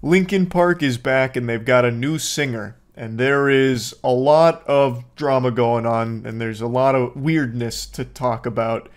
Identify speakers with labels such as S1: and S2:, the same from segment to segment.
S1: Linkin Park is back and they've got a new singer. And there is a lot of drama going on, and there's a lot of weirdness to talk about.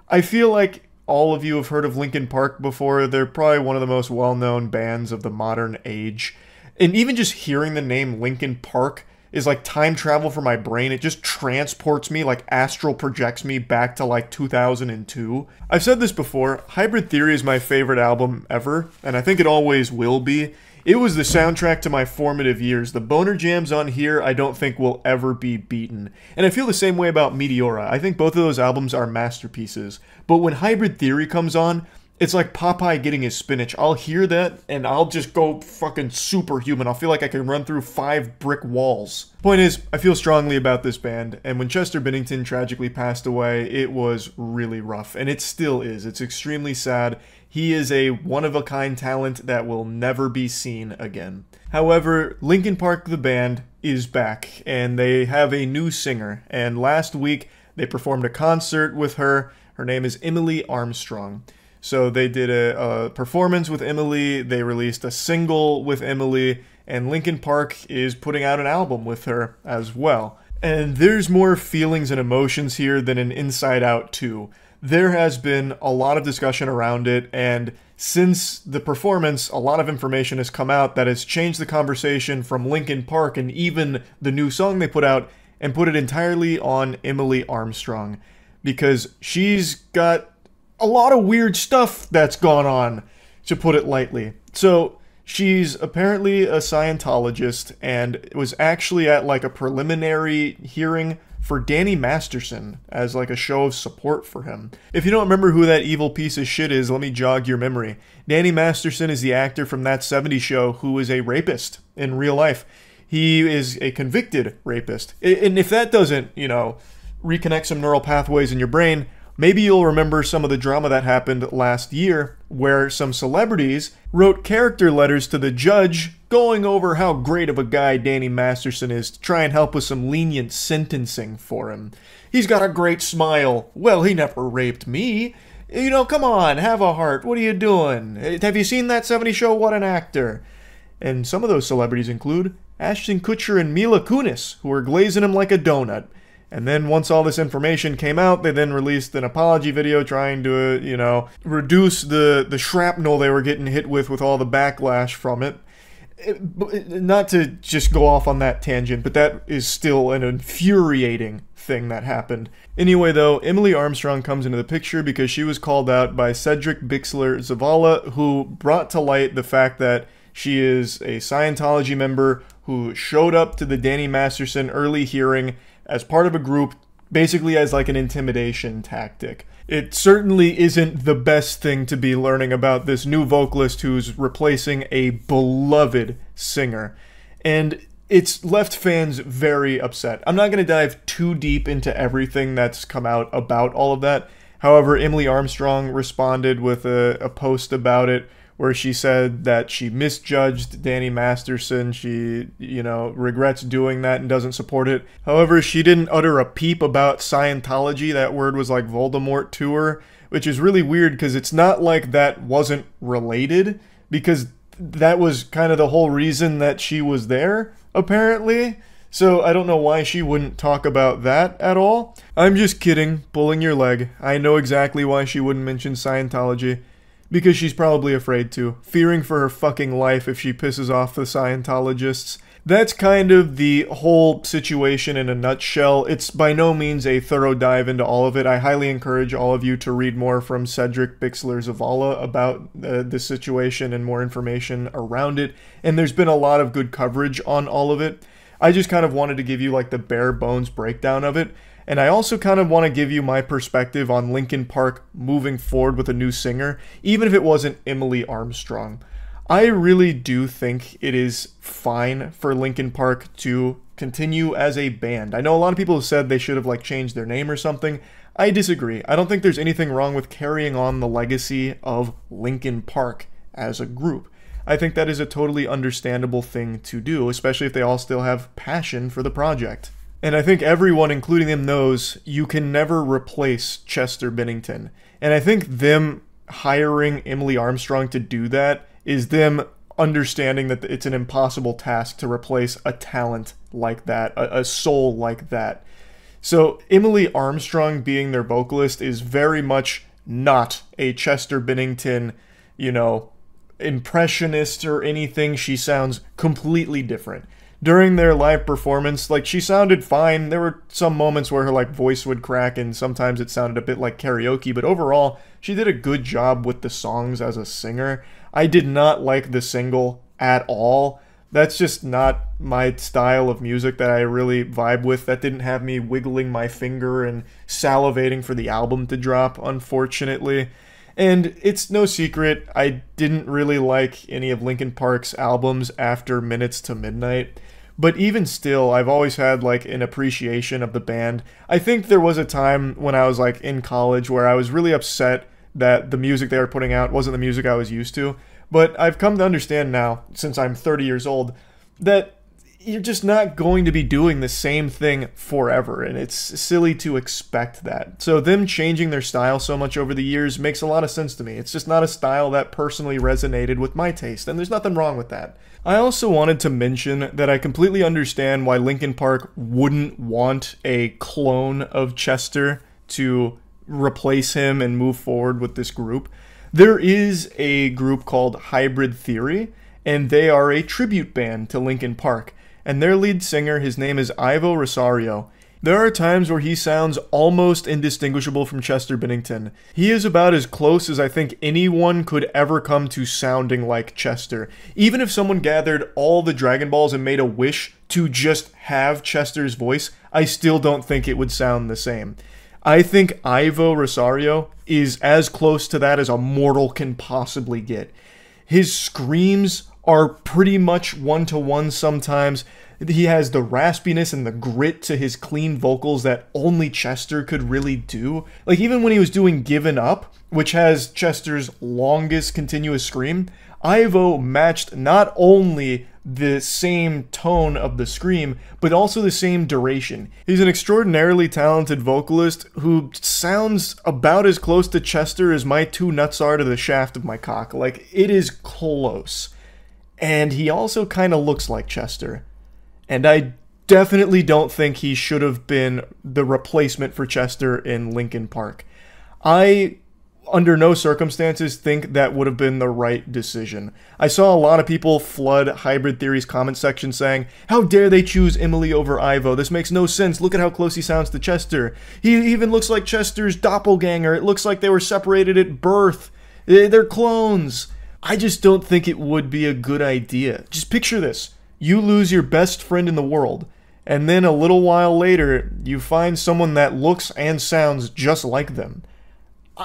S1: I feel like all of you have heard of Linkin Park before. They're probably one of the most well-known bands of the modern age. And even just hearing the name Linkin Park is like time travel for my brain. It just transports me, like astral projects me back to like 2002. I've said this before, Hybrid Theory is my favorite album ever, and I think it always will be. It was the soundtrack to my formative years. The boner jams on here I don't think will ever be beaten. And I feel the same way about Meteora. I think both of those albums are masterpieces. But when Hybrid Theory comes on, it's like Popeye getting his spinach. I'll hear that, and I'll just go fucking superhuman. I'll feel like I can run through 5 brick walls. Point is, I feel strongly about this band, and when Chester Bennington tragically passed away, it was really rough, and it still is. It's extremely sad. He is a one-of-a-kind talent that will never be seen again. However, Linkin Park the band is back, and they have a new singer, and last week they performed a concert with her. Her name is Emily Armstrong. So they did a performance with Emily, they released a single with Emily, and Linkin Park is putting out an album with her as well. And there's more feelings and emotions here than in Inside Out 2. There has been a lot of discussion around it, and since the performance, a lot of information has come out that has changed the conversation from Linkin Park and even the new song they put out, and put it entirely on Emily Armstrong. Because she's got a lot of weird stuff that's gone on, to put it lightly. So, she's apparently a Scientologist, and was actually at like a preliminary hearing for Danny Masterson as like a show of support for him. If you don't remember who that evil piece of shit is, let me jog your memory. Danny Masterson is the actor from That 70s Show who is a rapist in real life. He is a convicted rapist. And if that doesn't, you know, reconnect some neural pathways in your brain, maybe you'll remember some of the drama that happened last year, where some celebrities wrote character letters to the judge going over how great of a guy Danny Masterson is to try and help with some lenient sentencing for him. He's got a great smile. Well, he never raped me. You know, come on, have a heart. What are you doing? Have you seen That 70s Show? What an actor. And some of those celebrities include Ashton Kutcher and Mila Kunis, who are glazing him like a donut. And then once all this information came out, they then released an apology video trying to, you know, reduce the shrapnel they were getting hit with all the backlash from it. Not to just go off on that tangent, but that is still an infuriating thing that happened. Anyway, though, Emily Armstrong comes into the picture because she was called out by Cedric Bixler-Zavala, who brought to light the fact that she is a Scientology member who showed up to the Danny Masterson early hearing as part of a group, basically as like an intimidation tactic. It certainly isn't the best thing to be learning about this new vocalist who's replacing a beloved singer. And it's left fans very upset. I'm not going to dive too deep into everything that's come out about all of that. However, Emily Armstrong responded with a post about it, where she said that she misjudged Danny Masterson. She, you know, regrets doing that and doesn't support it. However, she didn't utter a peep about Scientology. That word was like Voldemort to her, which is really weird because it's not like that wasn't related, because that was kind of the whole reason that she was there, apparently. So I don't know why she wouldn't talk about that at all. I'm just kidding, pulling your leg. I know exactly why she wouldn't mention Scientology. Because she's probably afraid to, fearing for her fucking life if she pisses off the Scientologists. That's kind of the whole situation in a nutshell. It's by no means a thorough dive into all of it. I highly encourage all of you to read more from Cedric Bixler-Zavala about the situation and more information around it. And there's been a lot of good coverage on all of it. I just kind of wanted to give you like the bare bones breakdown of it. And I also kind of want to give you my perspective on Linkin Park moving forward with a new singer, even if it wasn't Emily Armstrong. I really do think it is fine for Linkin Park to continue as a band. I know a lot of people have said they should have like changed their name or something. I disagree. I don't think there's anything wrong with carrying on the legacy of Linkin Park as a group. I think that is a totally understandable thing to do, especially if they all still have passion for the project. And I think everyone, including them, knows you can never replace Chester Bennington. And I think them hiring Emily Armstrong to do that is them understanding that it's an impossible task to replace a talent like that, a soul like that. So Emily Armstrong being their vocalist is very much not a Chester Bennington, you know, impressionist or anything. She sounds completely different. During their live performance, like, she sounded fine. There were some moments where her, like, voice would crack, and sometimes it sounded a bit like karaoke, but overall, she did a good job with the songs as a singer. I did not like the single at all. That's just not my style of music that I really vibe with. That didn't have me wiggling my finger and salivating for the album to drop, unfortunately. And it's no secret, I didn't really like any of Linkin Park's albums after Minutes to Midnight. But even still, I've always had, like, an appreciation of the band. I think there was a time when I was, like, in college where I was really upset that the music they were putting out wasn't the music I was used to. But I've come to understand now, since I'm 30 years old, that you're just not going to be doing the same thing forever, and it's silly to expect that. So them changing their style so much over the years makes a lot of sense to me. It's just not a style that personally resonated with my taste, and there's nothing wrong with that. I also wanted to mention that I completely understand why Linkin Park wouldn't want a clone of Chester to replace him and move forward with this group. There is a group called Hybrid Theory, and they are a tribute band to Linkin Park. And their lead singer, his name is Ivo Rosario. There are times where he sounds almost indistinguishable from Chester Bennington. He is about as close as I think anyone could ever come to sounding like Chester. Even if someone gathered all the Dragon Balls and made a wish to just have Chester's voice, I still don't think it would sound the same. I think Ivo Rosario is as close to that as a mortal can possibly get. His screams are pretty much one-to-one sometimes. He has the raspiness and the grit to his clean vocals that only Chester could really do. Like, even when he was doing Given Up, which has Chester's longest continuous scream, Ivo matched not only the same tone of the scream, but also the same duration. He's an extraordinarily talented vocalist who sounds about as close to Chester as my two nuts are to the shaft of my cock. Like, it is close. And he also kind of looks like Chester. And I definitely don't think he should have been the replacement for Chester in Linkin Park. I, under no circumstances, think that would have been the right decision. I saw a lot of people flood Hybrid Theory's comment section saying, "How dare they choose Emily over Ivo? This makes no sense. Look at how close he sounds to Chester. He even looks like Chester's doppelganger. It looks like they were separated at birth. They're clones." I just don't think it would be a good idea. Just picture this. You lose your best friend in the world, and then a little while later, you find someone that looks and sounds just like them.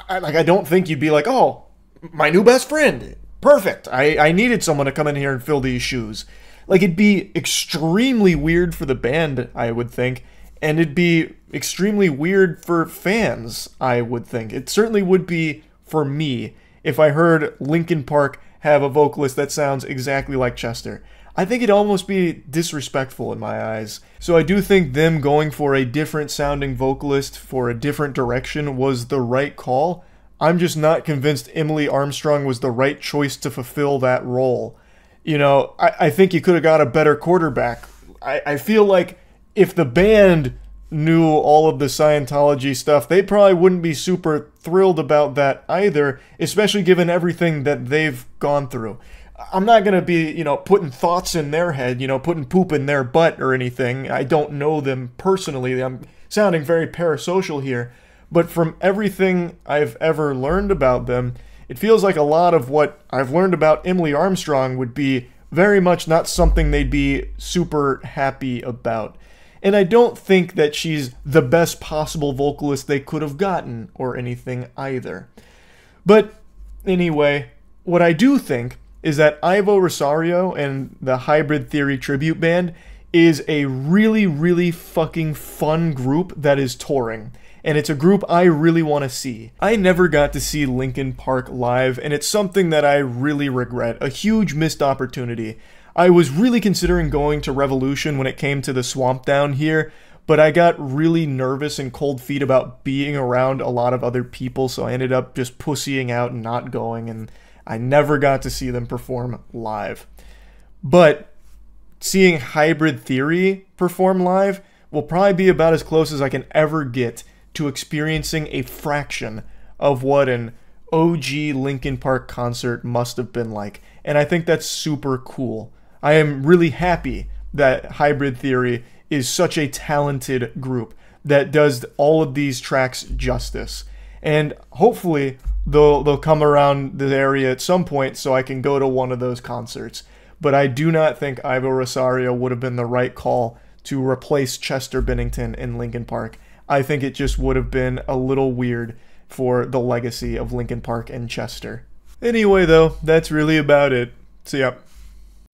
S1: I don't think you'd be like, "Oh, my new best friend. Perfect. I needed someone to come in here and fill these shoes." Like, it'd be extremely weird for the band, I would think, and it'd be extremely weird for fans, I would think. It certainly would be for me if I heard Linkin Park have a vocalist that sounds exactly like Chester. I think it'd almost be disrespectful in my eyes. So I do think them going for a different sounding vocalist for a different direction was the right call. I'm just not convinced Emily Armstrong was the right choice to fulfill that role. You know, I think you could have got a better quarterback. I feel like if the band knew all of the Scientology stuff, they probably wouldn't be super thrilled about that either, especially given everything that they've gone through. I'm not going to be, you know, putting thoughts in their head, you know, putting poop in their butt or anything. I don't know them personally. I'm sounding very parasocial here. But from everything I've ever learned about them, it feels like a lot of what I've learned about Emily Armstrong would be very much not something they'd be super happy about. And I don't think that she's the best possible vocalist they could have gotten or anything either. But anyway, what I do think is that Ivo Rosario and the Hybrid Theory tribute band is a really, really fucking fun group that is touring. And it's a group I really want to see. I never got to see Linkin Park live, and it's something that I really regret. A huge missed opportunity. I was really considering going to Revolution when it came to the swamp down here, but I got really nervous and cold feet about being around a lot of other people, so I ended up just pussying out and not going, and I never got to see them perform live. But seeing Hybrid Theory perform live will probably be about as close as I can ever get to experiencing a fraction of what an OG Linkin Park concert must have been like. And I think that's super cool. I am really happy that Hybrid Theory is such a talented group that does all of these tracks justice. And hopefully they'll come around the area at some point so I can go to one of those concerts. But I do not think Ivo Rosario would have been the right call to replace Chester Bennington in Linkin Park. I think it just would have been a little weird for the legacy of Linkin Park and Chester. Anyway, though, that's really about it. So yeah,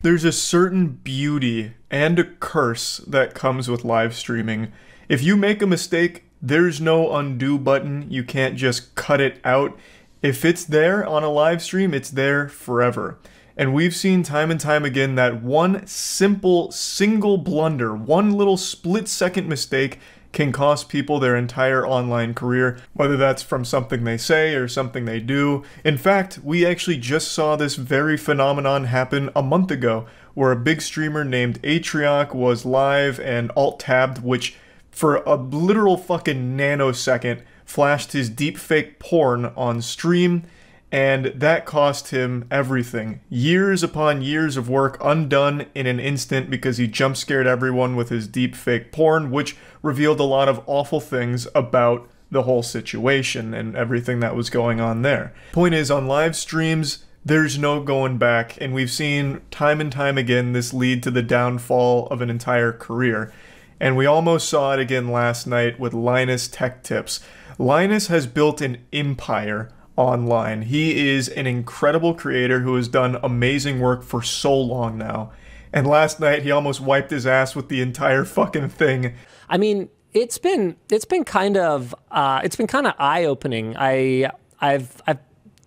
S1: there's a certain beauty and a curse that comes with live streaming. If you make a mistake, there's no undo button. You can't just cut it out. If it's there on a live stream, it's there forever. And we've seen time and time again that one simple, single blunder, one little split-second mistake can cost people their entire online career, whether that's from something they say or something they do. In fact, we actually just saw this very phenomenon happen a month ago, where a big streamer named Atrioc was live and alt-tabbed, which for a literal fucking nanosecond flashed his deepfake porn on stream, and that cost him everything. Years upon years of work undone in an instant because he jump scared everyone with his deepfake porn, which revealed a lot of awful things about the whole situation and everything that was going on there. Point is, on live streams, there's no going back, and we've seen time and time again this lead to the downfall of an entire career. And we almost saw it again last night with Linus Tech Tips. Linus has built an empire online. He is an incredible creator who has done amazing work for so long now. And last night he almost wiped his ass with the entire fucking thing.
S2: I mean, it's been kind of eye-opening. I've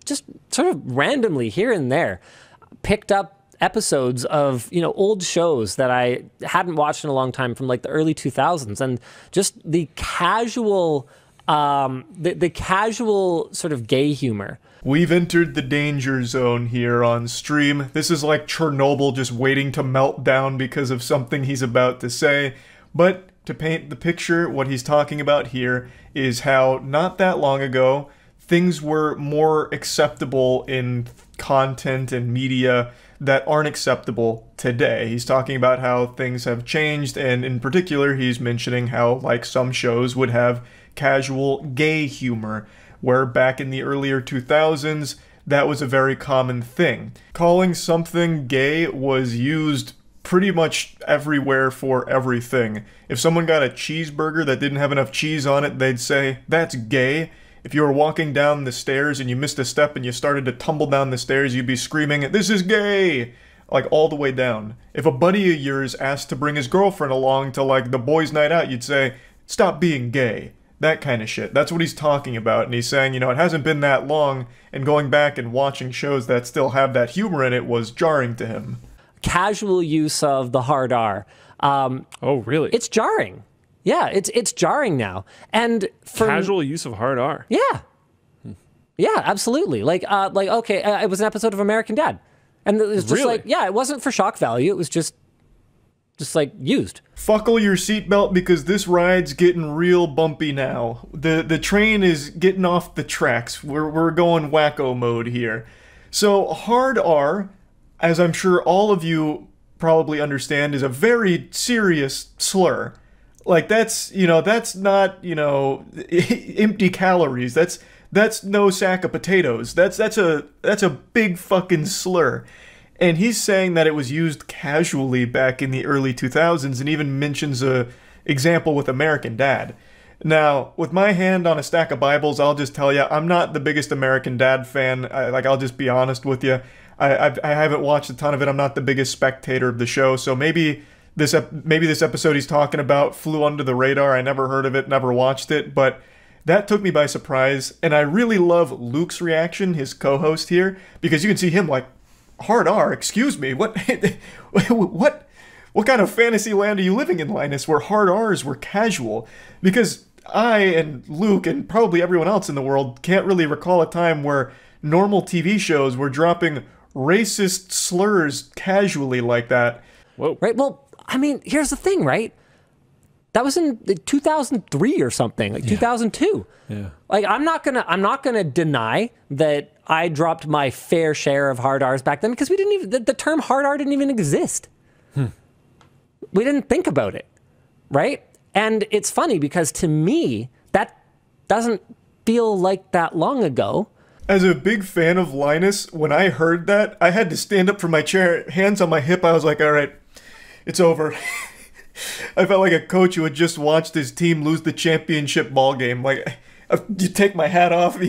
S2: just sort of randomly here and there picked up episodes of, you know, old shows that I hadn't watched in a long time from like the early 2000s, and just the casual the casual sort of gay humor.
S1: We've entered the danger zone here on stream. This is like Chernobyl just waiting to melt down because of something he's about to say. But to paint the picture, what he's talking about here is how not that long ago things were more acceptable in content and media that aren't acceptable today. He's talking about how things have changed, and in particular he's mentioning how like some shows would have casual gay humor, where back in the earlier 2000s that was a very common thing. Calling something gay was used pretty much everywhere for everything. If someone got a cheeseburger that didn't have enough cheese on it, they'd say, "That's gay." If you were walking down the stairs and you missed a step and you started to tumble down the stairs, you'd be screaming, "This is gay!" Like all the way down. If a buddy of yours asked to bring his girlfriend along to like the boys' night out, you'd say, "Stop being gay." That kind of shit. That's what he's talking about. And he's saying, you know, it hasn't been that long, and going back and watching shows that still have that humor in it was jarring to him.
S2: Casual use of the hard R.
S3: Oh, really?
S2: It's jarring. Yeah, it's jarring now. And for
S3: casual use of hard R.
S2: Yeah. Yeah, absolutely. Like okay, it was an episode of American Dad. And it was just
S3: Really?
S2: like, yeah, it wasn't for shock value. It was just like used.
S1: Buckle your seatbelt because this ride's getting real bumpy now. The train is getting off the tracks. We're going wacko mode here. So hard R, as I'm sure all of you probably understand, is a very serious slur. Like that's, you know, that's not, you know, empty calories. That's no sack of potatoes. That's a big fucking slur. And he's saying that it was used casually back in the early 2000s, and even mentions a example with American Dad. Now, with my hand on a stack of Bibles, I'll just tell you, I'm not the biggest American Dad fan. I'll just be honest with you. I haven't watched a ton of it. I'm not the biggest spectator of the show, so maybe this episode he's talking about flew under the radar. I never heard of it, never watched it, but that took me by surprise. And I really love Luke's reaction, his co-host here, because you can see him like, hard R, excuse me, what kind of fantasy land are you living in, Linus, where hard R's were casual? Because I and Luke and probably everyone else in the world can't really recall a time where normal TV shows were dropping racist slurs casually like that.
S3: Whoa.
S2: Right? Well, I mean, here's the thing, right? That was in 2003 or something, like 2002.
S3: Yeah.
S2: Like I'm not gonna deny that I dropped my fair share of hard R's back then because we didn't even the term hard R didn't even exist. We didn't think about it, right? And it's funny because to me that doesn't feel like that long ago.
S1: As a big fan of Linus, when I heard that, I had to stand up from my chair, hands on my hip. I was like, all right, it's over. I felt like a coach who had just watched his team lose the championship ball game. Like, you take my hat off,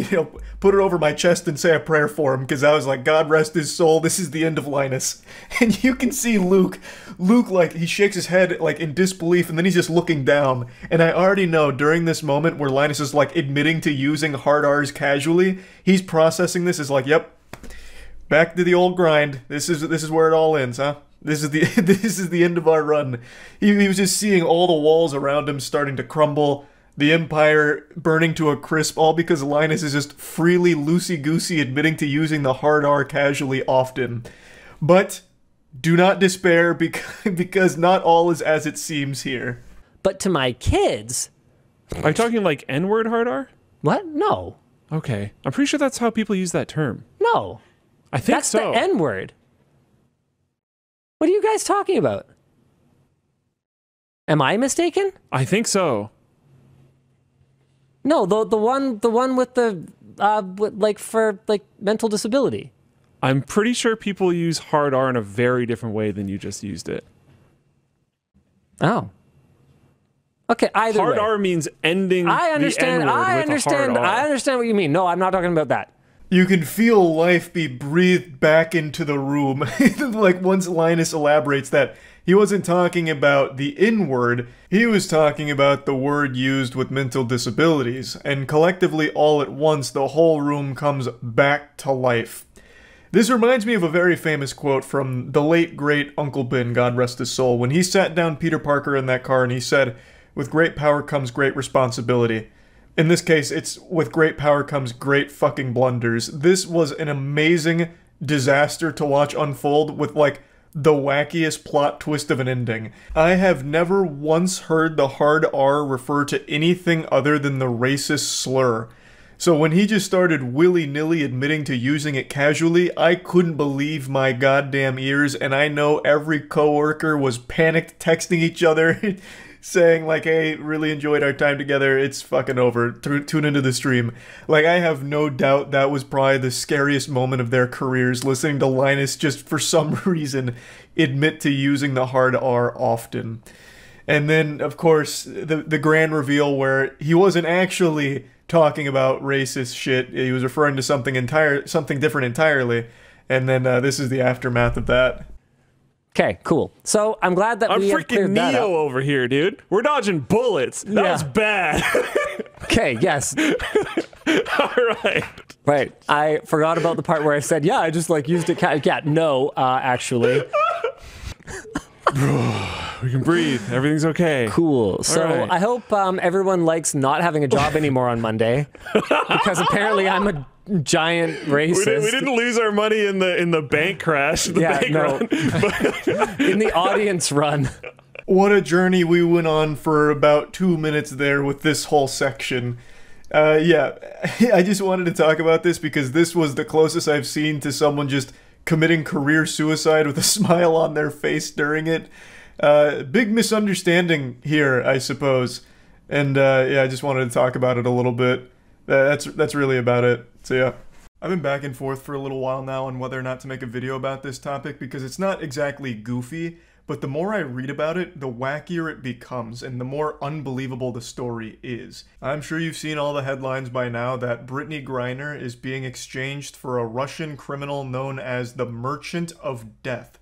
S1: put it over my chest and say a prayer for him, because I was like, God rest his soul, this is the end of Linus. And you can see Luke, like, he shakes his head, like, in disbelief, and then he's just looking down. And I already know, during this moment where Linus is, like, admitting to using hard R's casually, he's processing this as like, yep, back to the old grind. This is where it all ends, huh? This is the end of our run. He was just seeing all the walls around him starting to crumble, the Empire burning to a crisp, all because Linus is just freely loosey-goosey admitting to using the hard R casually often. But do not despair because not all is as it seems here.
S2: But to my kids,
S3: Are you talking like N-word hard R?
S2: what? No,
S3: Okay. I'm pretty sure that's how people use that term.
S2: no,
S3: I think
S2: that's
S3: so.
S2: the N word. What are you guys talking about? Am I mistaken?
S3: I think so.
S2: No, the one with the for mental disability.
S3: I'm pretty sure people use hard R in a very different way than you just used it.
S2: Oh. Okay, either
S3: Hard
S2: way.
S3: R means ending
S2: I understand.
S3: the N-word
S2: I
S3: with
S2: understand.
S3: a hard R.
S2: I understand what you mean. No, I'm not talking about that.
S1: You can feel life be breathed back into the room. Like, once Linus elaborates that he wasn't talking about the N-word, he was talking about the word used with mental disabilities, and collectively all at once the whole room comes back to life. This reminds me of a very famous quote from the late great Uncle Ben, God rest his soul, when he sat down Peter Parker in that car and he said, "With great power comes great responsibility." In this case, it's with great power comes great fucking blunders. This was an amazing disaster to watch unfold with, like, the wackiest plot twist of an ending. I have never once heard the hard R refer to anything other than the racist slur. So when he just started willy-nilly admitting to using it casually, I couldn't believe my goddamn ears, and I know every coworker was panicked texting each other saying like, hey, really enjoyed our time together, it's fucking over, tune into the stream. Like, I have no doubt that was probably the scariest moment of their careers, listening to Linus just for some reason admit to using the hard R often. And then, of course, the grand reveal where he wasn't actually talking about racist shit, he was referring to something different entirely, and then this is the aftermath of that.
S2: Okay, cool. So I'm glad that we have
S3: freaking
S2: cleared that
S3: Neo
S2: up.
S3: over here, dude. We're dodging bullets. That
S2: Yeah.
S3: was bad.
S2: Okay, yes.
S3: All right.
S2: Right. I forgot about the part where I said, yeah, I just like used it. Yeah, no, actually.
S3: We can breathe. Everything's okay.
S2: Cool. So
S3: right.
S2: I hope everyone likes not having a job anymore on Monday, because apparently I'm a giant racist.
S3: We didn't lose our money in the bank crash. The bank run.
S2: In the audience run.
S1: What a journey we went on for about 2 minutes there with this whole section. Yeah, I just wanted to talk about this because this was the closest I've seen to someone just committing career suicide with a smile on their face during it. Big misunderstanding here, I suppose. And yeah, I just wanted to talk about it a little bit. That's really about it. So yeah. I've been back and forth for a little while now on whether or not to make a video about this topic because it's not exactly goofy, but the more I read about it, the wackier it becomes and the more unbelievable the story is. I'm sure you've seen all the headlines by now that Brittany Griner is being exchanged for a Russian criminal known as the Merchant of Death.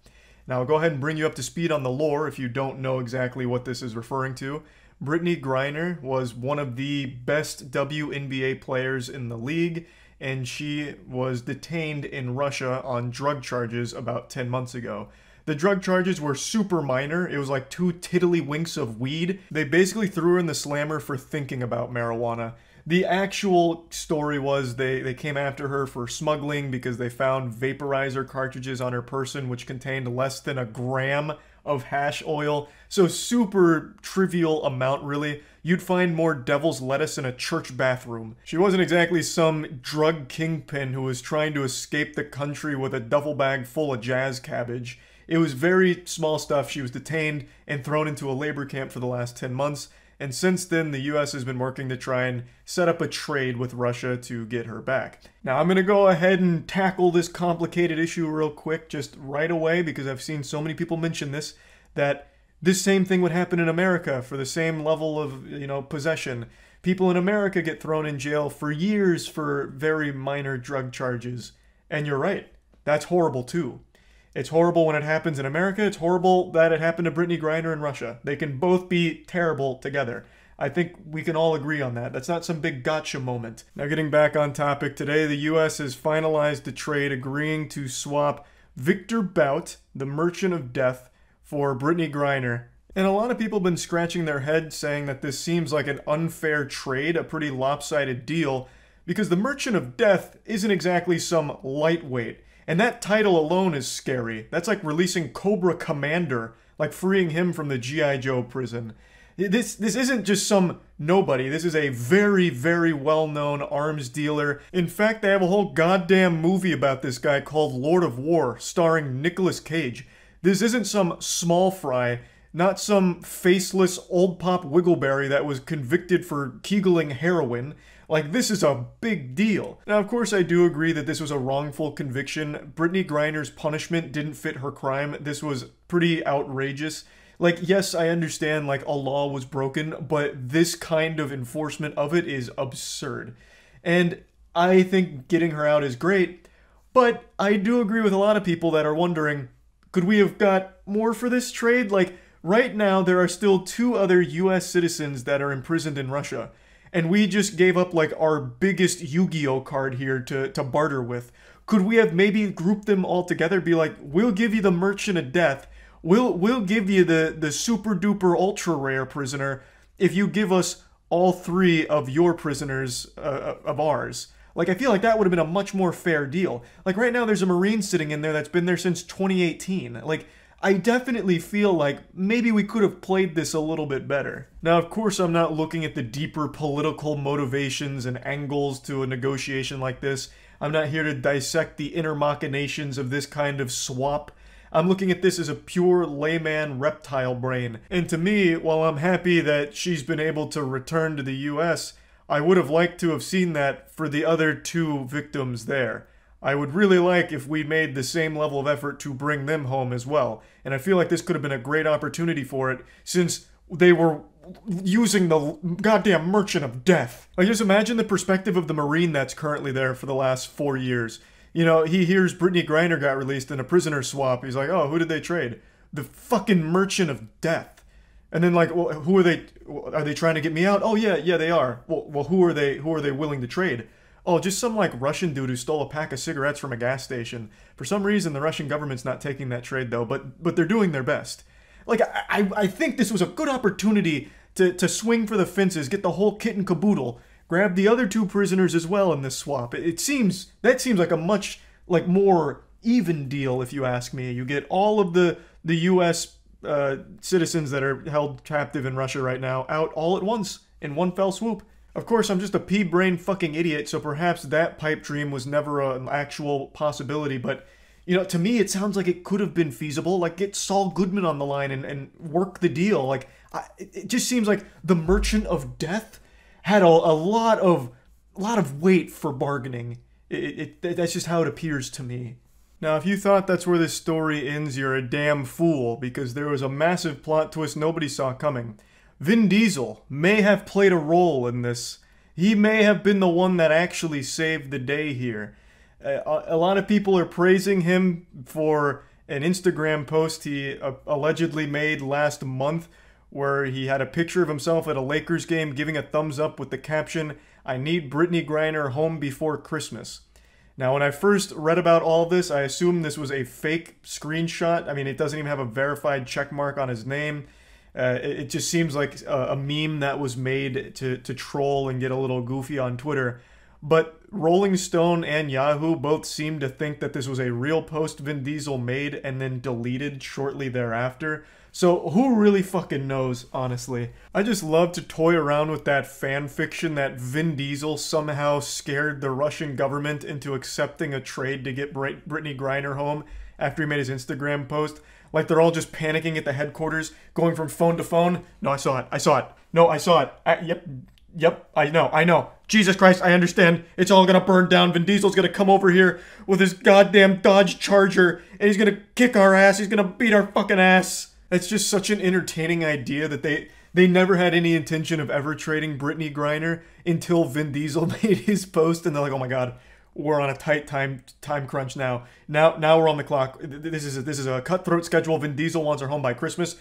S1: Now I'll go ahead and bring you up to speed on the lore if you don't know exactly what this is referring to. Brittany Griner was one of the best WNBA players in the league, and she was detained in Russia on drug charges about 10 months ago. The drug charges were super minor. It was like 2 tiddlywinks of weed. They basically threw her in the slammer for thinking about marijuana. The actual story was they came after her for smuggling because they found vaporizer cartridges on her person which contained less than a gram of hash oil. So super trivial amount, really. You'd find more devil's lettuce in a church bathroom. She wasn't exactly some drug kingpin who was trying to escape the country with a duffel bag full of jazz cabbage. It was very small stuff. She was detained and thrown into a labor camp for the last 10 months. And since then, the US has been working to try and set up a trade with Russia to get her back. Now, I'm going to go ahead and tackle this complicated issue real quick, just right away, because I've seen so many people mention this, that this same thing would happen in America for the same level of, possession. People in America get thrown in jail for years for very minor drug charges. And you're right. That's horrible, too. It's horrible when it happens in America. It's horrible that it happened to Brittany Griner in Russia. They can both be terrible together. I think we can all agree on that. That's not some big gotcha moment. Now, getting back on topic, today the US has finalized the trade agreeing to swap Victor Bout, the Merchant of Death, for Brittany Griner. And a lot of people have been scratching their heads saying that this seems like an unfair trade, a pretty lopsided deal, because the Merchant of Death isn't exactly some lightweight. And that title alone is scary. That's like releasing Cobra Commander, like freeing him from the G.I. Joe prison. This isn't just some nobody. This is a very, very well-known arms dealer. In fact, they have a whole goddamn movie about this guy called Lord of War, starring Nicolas Cage. This isn't some small fry, not some faceless old pop Wiggleberry that was convicted for kegeling heroin. Like, this is a big deal. Now, of course, I do agree that this was a wrongful conviction. Brittany Griner's punishment didn't fit her crime. This was pretty outrageous. Like, yes, I understand, like, a law was broken, but this kind of enforcement of it is absurd. And I think getting her out is great, but I do agree with a lot of people that are wondering, could we have got more for this trade? Like, right now, there are still 2 other US citizens that are imprisoned in Russia. And we just gave up, like, our biggest Yu-Gi-Oh card here to barter with. Could we have maybe grouped them all together? Be like, we'll give you the Merchant of Death. We'll give you the super-duper ultra-rare prisoner if you give us all 3 of your prisoners of ours. Like, I feel like that would have been a much more fair deal. Like, right now there's a Marine sitting in there that's been there since 2018. Like, I definitely feel like maybe we could have played this a little bit better. Now, of course, I'm not looking at the deeper political motivations and angles to a negotiation like this. I'm not here to dissect the inner machinations of this kind of swap. I'm looking at this as a pure layman reptile brain. And to me, while I'm happy that she's been able to return to the US, I would have liked to have seen that for the other 2 victims there. I would really like if we made the same level of effort to bring them home as well. And I feel like this could have been a great opportunity for it, since they were using the goddamn Merchant of Death. Like, just imagine the perspective of the Marine that's currently there for the last 4 years. You know, he hears Brittany Griner got released in a prisoner swap. He's like, oh, who did they trade? The fucking Merchant of Death. And then, like, well, who are they? Are they trying to get me out? Oh, yeah, they are. Well, who are they willing to trade? Oh, just some, like, Russian dude who stole a pack of cigarettes from a gas station. For some reason, the Russian government's not taking that trade, though, but they're doing their best. Like, I think this was a good opportunity to swing for the fences, get the whole kit and caboodle, grab the other 2 prisoners as well in this swap. That seems like a much, like, more even deal, if you ask me. You get all of the U.S. Citizens that are held captive in Russia right now out all at once in one fell swoop. Of course, I'm just a pea-brain fucking idiot, so perhaps that pipe dream was never an actual possibility, but, you know, to me it sounds like it could have been feasible. Like, get Saul Goodman on the line and work the deal. Like, it just seems like the Merchant of Death had a lot of weight for bargaining. That's just how it appears to me. Now, if you thought that's where this story ends, you're a damn fool, because there was a massive plot twist nobody saw coming. Vin Diesel may have played a role in this. He may have been the one that actually saved the day here. A lot of people are praising him for an Instagram post he allegedly made last month, where he had a picture of himself at a Lakers game giving a thumbs up with the caption, "I need Brittany Griner home before Christmas." Now, when I first read about all this, I assumed this was a fake screenshot. I mean, it doesn't even have a verified check mark on his name. It just seems like a meme that was made to troll and get a little goofy on Twitter. But Rolling Stone and Yahoo both seem to think that this was a real post Vin Diesel made and then deleted shortly thereafter. So who really fucking knows, honestly? I just love to toy around with that fan fiction that Vin Diesel somehow scared the Russian government into accepting a trade to get Brittany Griner home after he made his Instagram post. Like they're all just panicking at the headquarters, going from phone to phone. No, I saw it. No, I saw it. Yep, I know. Jesus Christ, I understand. It's all gonna burn down. Vin Diesel's gonna come over here with his goddamn Dodge Charger, and he's gonna kick our ass. He's gonna beat our fucking ass. It's just such an entertaining idea that they never had any intention of ever trading Brittany Griner until Vin Diesel made his post, and they're like, oh my god, we're on a tight time crunch now. Now we're on the clock. This is a cutthroat schedule. Vin Diesel wants her home by Christmas.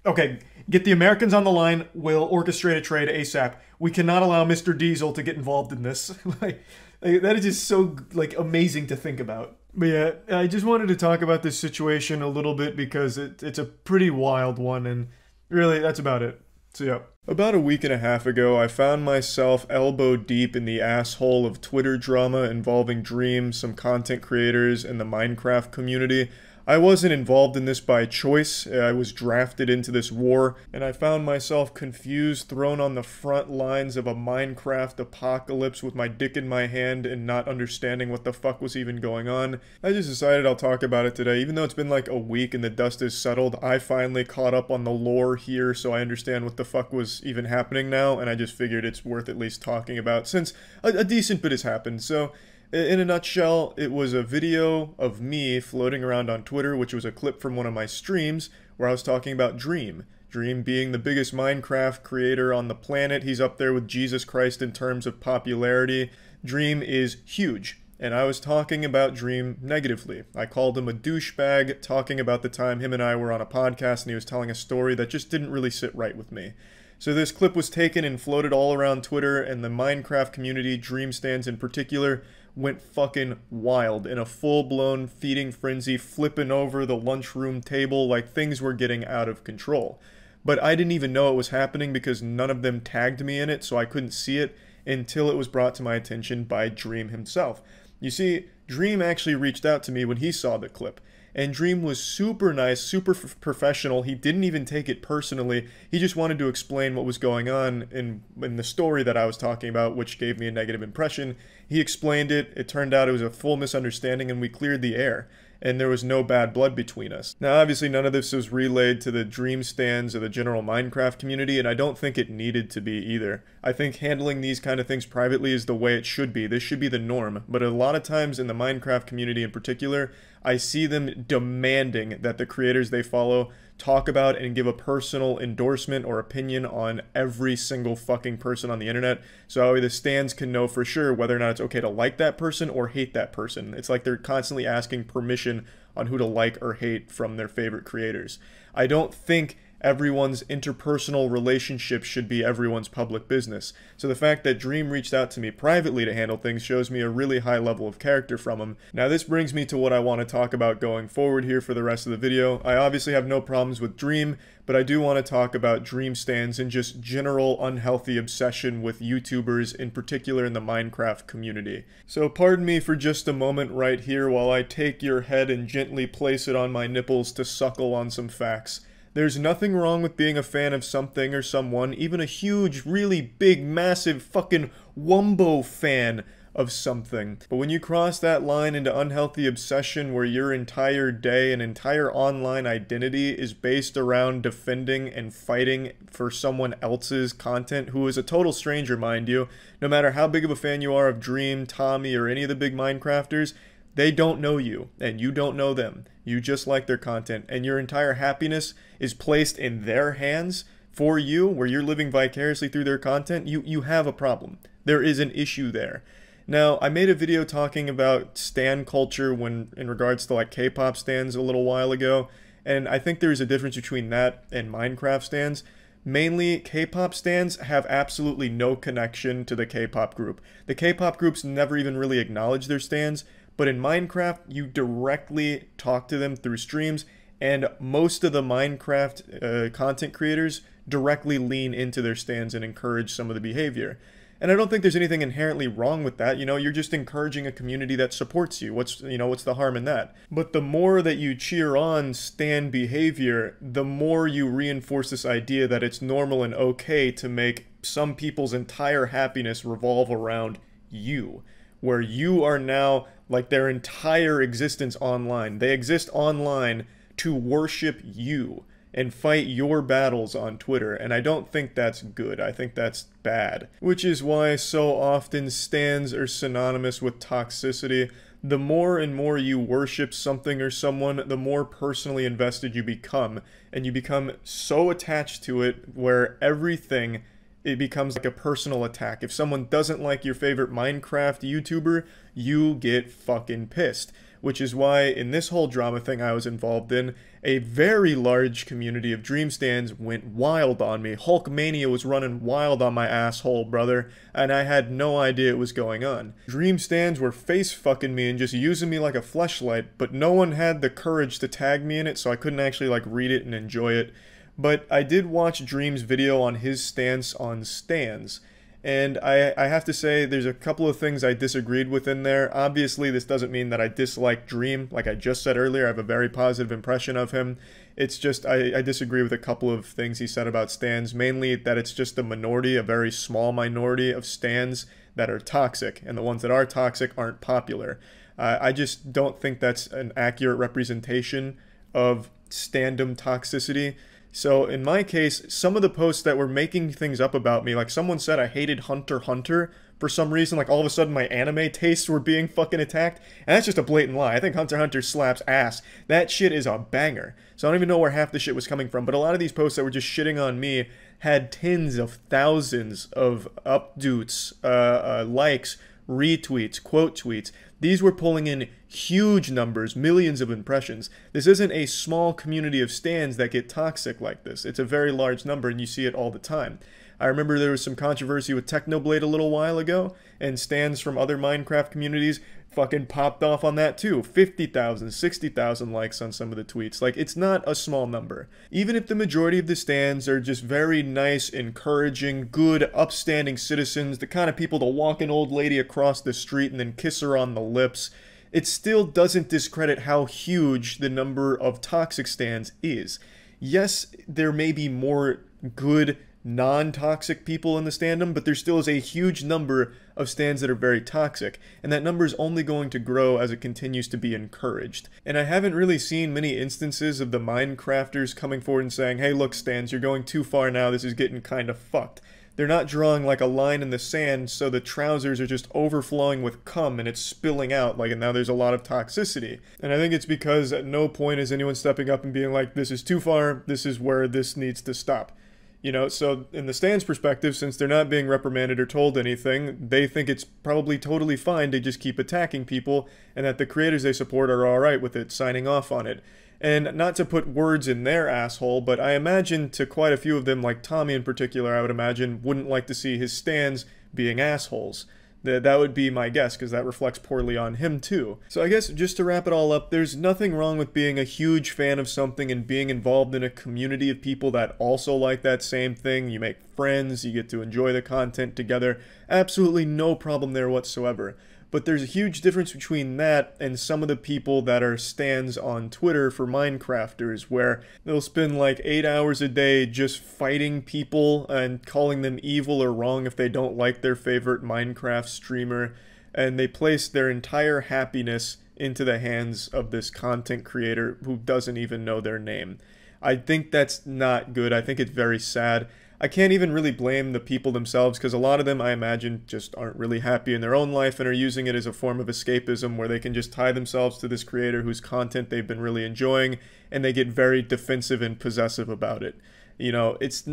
S1: Okay, get the Americans on the line. We'll orchestrate a trade ASAP. We cannot allow Mr. Diesel to get involved in this. like that is just so like amazing to think about. But yeah, I just wanted to talk about this situation a little bit because it's a pretty wild one, and really that's about it. So yeah. About a week and a half ago, I found myself elbow deep in the asshole of Twitter drama involving Dream, some content creators, and the Minecraft community. I wasn't involved in this by choice. I was drafted into this war, and I found myself confused, thrown on the front lines of a Minecraft apocalypse with my dick in my hand and not understanding what the fuck was even going on. I just decided I'll talk about it today. Even though it's been like a week and the dust is settled, I finally caught up on the lore here, so I understand what the fuck was even happening now, and I just figured it's worth at least talking about since a decent bit has happened. So in a nutshell, it was a video of me floating around on Twitter, which was a clip from one of my streams, where I was talking about Dream. Dream being the biggest Minecraft creator on the planet. He's up there with Jesus Christ in terms of popularity. Dream is huge, and I was talking about Dream negatively. I called him a douchebag, talking about the time him and I were on a podcast and he was telling a story that just didn't really sit right with me. So this clip was taken and floated all around Twitter, and the Minecraft community, Dream stands in particular, went fucking wild in a full-blown feeding frenzy, flipping over the lunchroom table like things were getting out of control. But I didn't even know it was happening because none of them tagged me in it, so I couldn't see it until it was brought to my attention by Dream himself. You see, Dream actually reached out to me when he saw the clip. And Dream was super nice, super professional. He didn't even take it personally. He just wanted to explain what was going on in the story that I was talking about, which gave me a negative impression. He explained it. It turned out it was a full misunderstanding, and we cleared the air. And there was no bad blood between us. Now, obviously, none of this was relayed to the Dream stands or the general Minecraft community, and I don't think it needed to be either. I think handling these kind of things privately is the way it should be. This should be the norm. But a lot of times in the Minecraft community in particular, I see them demanding that the creators they follow talk about and give a personal endorsement or opinion on every single fucking person on the internet, so the stands can know for sure whether or not it's okay to like that person or hate that person. It's like they're constantly asking permission on who to like or hate from their favorite creators. I don't think everyone's interpersonal relationship should be everyone's public business. So the fact that Dream reached out to me privately to handle things shows me a really high level of character from him. Now this brings me to what I want to talk about going forward here for the rest of the video. I obviously have no problems with Dream, but I do want to talk about Dream stands and just general unhealthy obsession with YouTubers, in particular in the Minecraft community. So pardon me for just a moment right here while I take your head and gently place it on my nipples to suckle on some facts. There's nothing wrong with being a fan of something or someone, even a huge, really big, massive fucking Wumbo fan of something. But when you cross that line into unhealthy obsession where your entire day and entire online identity is based around defending and fighting for someone else's content, who is a total stranger, mind you, no matter how big of a fan you are of Dream, Tommy, or any of the big Minecrafters, they don't know you, and you don't know them. You just like their content, and your entire happiness is placed in their hands for you, where you're living vicariously through their content. You have a problem. There is an issue there. Now, I made a video talking about stan culture in regards to like K-pop stans a little while ago, and I think there's a difference between that and Minecraft stans. Mainly, K-pop stans have absolutely no connection to the K-pop group. The K-pop groups never even really acknowledge their stans, but in Minecraft, you directly talk to them through streams, And most of the Minecraft content creators directly lean into their stands and encourage some of the behavior. And I don't think there's anything inherently wrong with that. You know, you're just encouraging a community that supports you. What's the harm in that? But the more that you cheer on stan behavior, the more you reinforce this idea that it's normal and okay to make some people's entire happiness revolve around you, where you are now like their entire existence online. They exist online to worship you and fight your battles on Twitter, and I don't think that's good. I think that's bad. Which is why so often stans are synonymous with toxicity. The more and more you worship something or someone, the more personally invested you become, and you become so attached to it where everything, it becomes like a personal attack. If someone doesn't like your favorite Minecraft YouTuber, you get fucking pissed. Which is why in this whole drama thing I was involved in, a very large community of Dream Stans went wild on me. Hulkmania was running wild on my asshole, brother, and I had no idea it was going on. Dream Stans were face fucking me and just using me like a fleshlight, but no one had the courage to tag me in it, so I couldn't actually like read it and enjoy it. But I did watch Dream's video on his stance on stans. And I have to say, there's a couple of things I disagreed with in there. Obviously, this doesn't mean that I dislike Dream. Like I just said earlier, I have a very positive impression of him. It's just, I disagree with a couple of things he said about stans. Mainly that it's just a minority, a very small minority of stans that are toxic. And the ones that are toxic aren't popular. I just don't think that's an accurate representation of standom toxicity. So in my case, some of the posts that were making things up about me, like someone said I hated Hunter x Hunter for some reason, like all of a sudden my anime tastes were being fucking attacked, and that's just a blatant lie. I think Hunter x Hunter slaps ass. That shit is a banger. So I don't even know where half the shit was coming from, but a lot of these posts that were just shitting on me had tens of thousands of updates, likes, retweets, quote tweets. These were pulling in huge numbers, millions of impressions. This isn't a small community of stans that get toxic like this. It's a very large number, and you see it all the time. I remember there was some controversy with Technoblade a little while ago, and stans from other Minecraft communities fucking popped off on that too. 50,000, 60,000 likes on some of the tweets. Like, it's not a small number. Even if the majority of the stans are just very nice, encouraging, good, upstanding citizens, the kind of people to walk an old lady across the street and then kiss her on the lips, it still doesn't discredit how huge the number of toxic stans is. Yes, there may be more good, non-toxic people in the standom, but there still is a huge number of stans that are very toxic, and that number is only going to grow as it continues to be encouraged. And I haven't really seen many instances of the Minecrafters coming forward and saying, hey look stans, you're going too far now, this is getting kind of fucked. They're not drawing like a line in the sand so the trousers are just overflowing with cum and it's spilling out, like, and now there's a lot of toxicity. And I think it's because at no point is anyone stepping up and being like, this is too far, this is where this needs to stop. You know, so in the stands' perspective, since they're not being reprimanded or told anything, they think it's probably totally fine to just keep attacking people, and that the creators they support are alright with it, signing off on it. And not to put words in their asshole, but I imagine to quite a few of them, like Tommy in particular, I would imagine, wouldn't like to see his stands being assholes. That would be my guess, because that reflects poorly on him too. So I guess just to wrap it all up, there's nothing wrong with being a huge fan of something and being involved in a community of people that also like that same thing. You make friends, you get to enjoy the content together. Absolutely no problem there whatsoever. But there's a huge difference between that and some of the people that are stans on Twitter for Minecrafters, where they'll spend like 8 hours a day just fighting people and calling them evil or wrong if they don't like their favorite Minecraft streamer, and they place their entire happiness into the hands of this content creator who doesn't even know their name. I think that's not good. I think it's very sad. I can't even really blame the people themselves, because a lot of them, I imagine, just aren't really happy in their own life and are using it as a form of escapism where they can just tie themselves to this creator whose content they've been really enjoying, and they get very defensive and possessive about it. You know, it's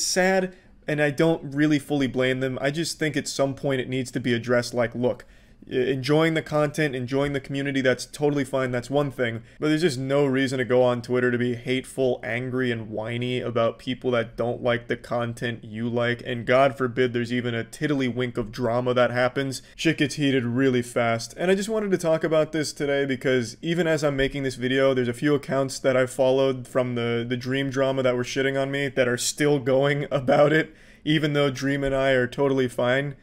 S1: sad, and I don't really fully blame them. I just think at some point it needs to be addressed like, look, enjoying the content, enjoying the community, that's totally fine, that's one thing. But there's just no reason to go on Twitter to be hateful, angry, and whiny about people that don't like the content you like, and God forbid there's even a tiddlywink of drama that happens. Shit gets heated really fast. And I just wanted to talk about this today because even as I'm making this video, there's a few accounts that I've followed from the Dream drama that were shitting on me that are still going about it, even though Dream and I are totally fine.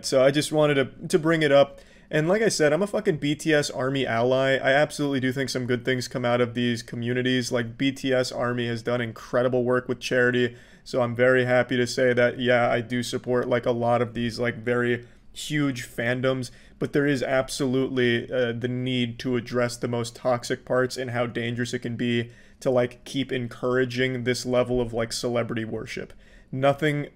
S1: So I just wanted to bring it up. And like I said, I'm a fucking BTS ARMY ally. I absolutely do think some good things come out of these communities. Like, BTS ARMY has done incredible work with charity. So I'm very happy to say that, yeah, I do support like a lot of these like very huge fandoms. But there is absolutely the need to address the most toxic parts and how dangerous it can be to like keep encouraging this level of like celebrity worship. Nothing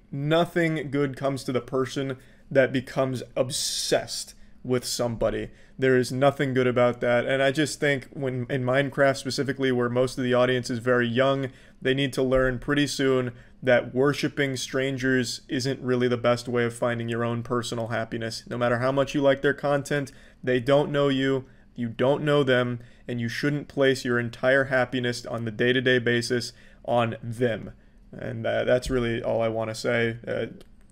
S1: good comes to the person that becomes obsessed with somebody. There is nothing good about that. And I just think when in Minecraft specifically, where most of the audience is very young, they need to learn pretty soon that worshiping strangers isn't really the best way of finding your own personal happiness. No matter how much you like their content, they don't know you, you don't know them, and you shouldn't place your entire happiness on the day-to-day basis on them. And that's really all I want to say.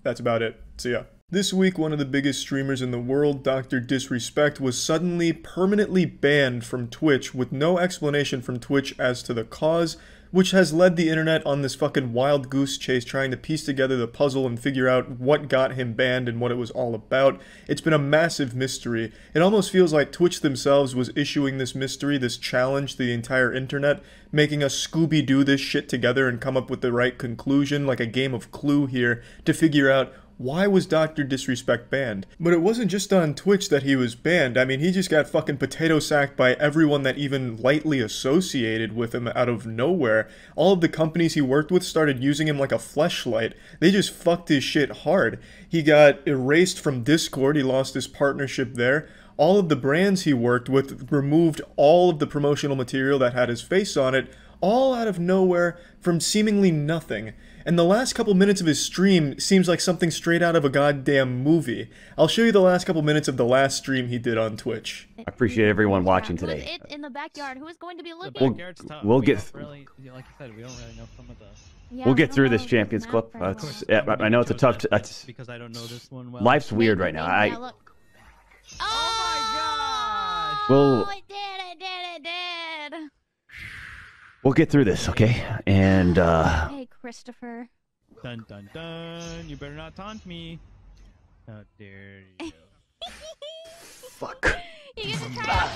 S1: That's about it. See ya. This week, one of the biggest streamers in the world, Dr. Disrespect, was suddenly permanently banned from Twitch with no explanation from Twitch as to the cause, which has led the internet on this fucking wild goose chase trying to piece together the puzzle and figure out what got him banned and what it was all about. It's been a massive mystery. It almost feels like Twitch themselves was issuing this mystery, this challenge to the entire internet, making us Scooby-Doo this shit together and come up with the right conclusion, like a game of Clue here, to figure out why was Dr. Disrespect banned? But it wasn't just on Twitch that he was banned. I mean, he just got fucking potato sacked by everyone that even lightly associated with him out of nowhere. All of the companies he worked with started using him like a fleshlight. They just fucked his shit hard. He got erased from Discord. He lost his partnership there. All of the brands he worked with removed all of the promotional material that had his face on it, all out of nowhere from seemingly nothing. And the last couple minutes of his stream seems like something straight out of a goddamn movie. I'll show you the last couple minutes of the last stream he did on Twitch.
S4: I appreciate everyone watching today.
S5: In the backyard, who is going to be looking?
S4: We'll get.
S6: Really, like you said, we don't really know some of the.
S5: Yeah,
S4: We'll get
S5: we
S4: through
S5: don't
S4: this
S5: know
S4: Champions
S5: the
S4: Clip.
S5: map very well.
S4: I know it's a tough.
S6: Because I don't know this one well.
S4: Life's weird right now.
S5: Yeah, look. Oh,
S4: We'll-
S5: it did.
S4: We'll get through this, okay? And
S5: Hey, Christopher.
S6: Dun dun dun! You better not taunt me. How dare you?
S4: fuck.
S5: You get to try.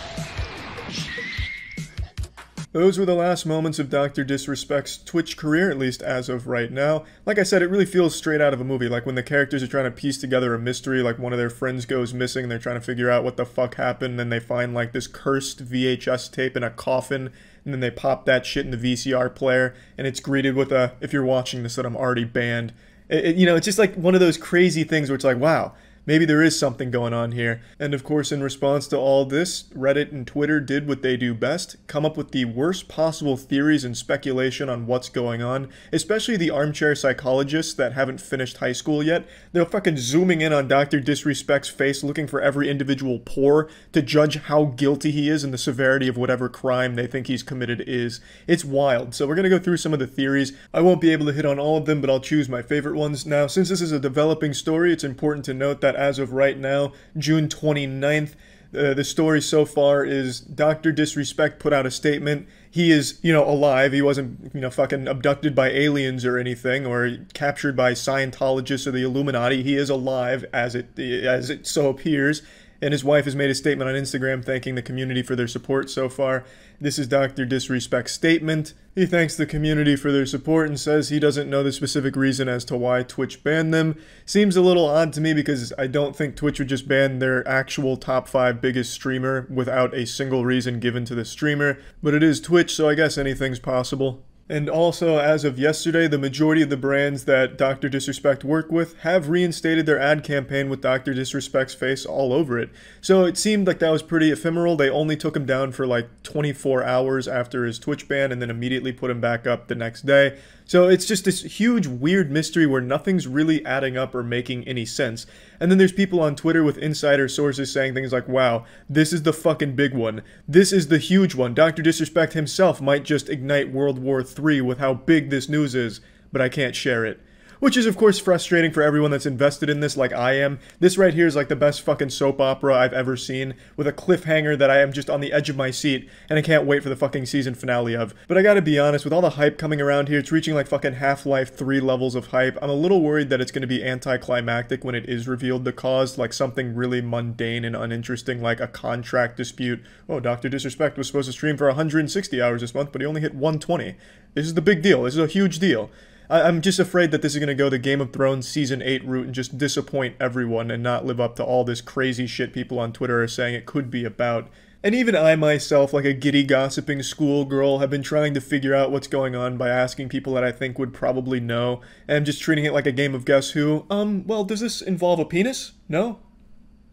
S1: Those were the last moments of Dr. Disrespect's Twitch career, at least as of right now. Like I said, it really feels straight out of a movie, like when the characters are trying to piece together a mystery, like one of their friends goes missing and they're trying to figure out what the fuck happened, and then they find like this cursed VHS tape in a coffin, and then they pop that shit in the VCR player, and it's greeted with a, if you're watching this, that I'm already banned. You know, it's just like one of those crazy things where it's like, wow, maybe there is something going on here. And of course, in response to all this, Reddit and Twitter did what they do best, come up with the worst possible theories and speculation on what's going on, especially the armchair psychologists that haven't finished high school yet. They're fucking zooming in on Dr. Disrespect's face, looking for every individual pore to judge how guilty he is and the severity of whatever crime they think he's committed is. It's wild. So we're going to go through some of the theories. I won't be able to hit on all of them, but I'll choose my favorite ones. Now, since this is a developing story, it's important to note that as of right now, June 29th, the story so far is Dr. Disrespect put out a statement. He is, alive. He wasn't, fucking abducted by aliens or anything, or captured by Scientologists or the Illuminati. He is alive, as it so appears. And his wife has made a statement on Instagram thanking the community for their support so far. This is Dr. Disrespect's statement. He thanks the community for their support and says he doesn't know the specific reason as to why Twitch banned them. Seems a little odd to me because I don't think Twitch would just ban their actual top 5 biggest streamer without a single reason given to the streamer. But it is Twitch, so I guess anything's possible. And also, as of yesterday, the majority of the brands that Dr. Disrespect work with have reinstated their ad campaign with Dr. Disrespect's face all over it. So it seemed like that was pretty ephemeral. They only took him down for like 24 hours after his Twitch ban and then immediately put him back up the next day. So it's just this huge weird mystery where nothing's really adding up or making any sense. And then there's people on Twitter with insider sources saying things like, wow, this is the fucking big one. This is the huge one. Dr. Disrespect himself might just ignite World War III with how big this news is, but I can't share it. Which is, of course, frustrating for everyone that's invested in this like I am. This right here is like the best fucking soap opera I've ever seen, with a cliffhanger that I am just on the edge of my seat, and I can't wait for the fucking season finale of. But I gotta be honest, with all the hype coming around here, it's reaching like fucking Half-Life 3 levels of hype. I'm a little worried that it's gonna be anticlimactic when it is revealed the cause, like something really mundane and uninteresting, like a contract dispute. Oh, Dr. Disrespect was supposed to stream for 160 hours this month, but he only hit 120. This is the big deal. This is a huge deal. I'm just afraid that this is going to go the Game of Thrones Season 8 route and just disappoint everyone and not live up to all this crazy shit people on Twitter are saying it could be about. And even I myself, like a giddy gossiping schoolgirl, have been trying to figure out what's going on by asking people that I think would probably know, and I'm just treating it like a game of Guess Who. Well, does this involve a penis? No?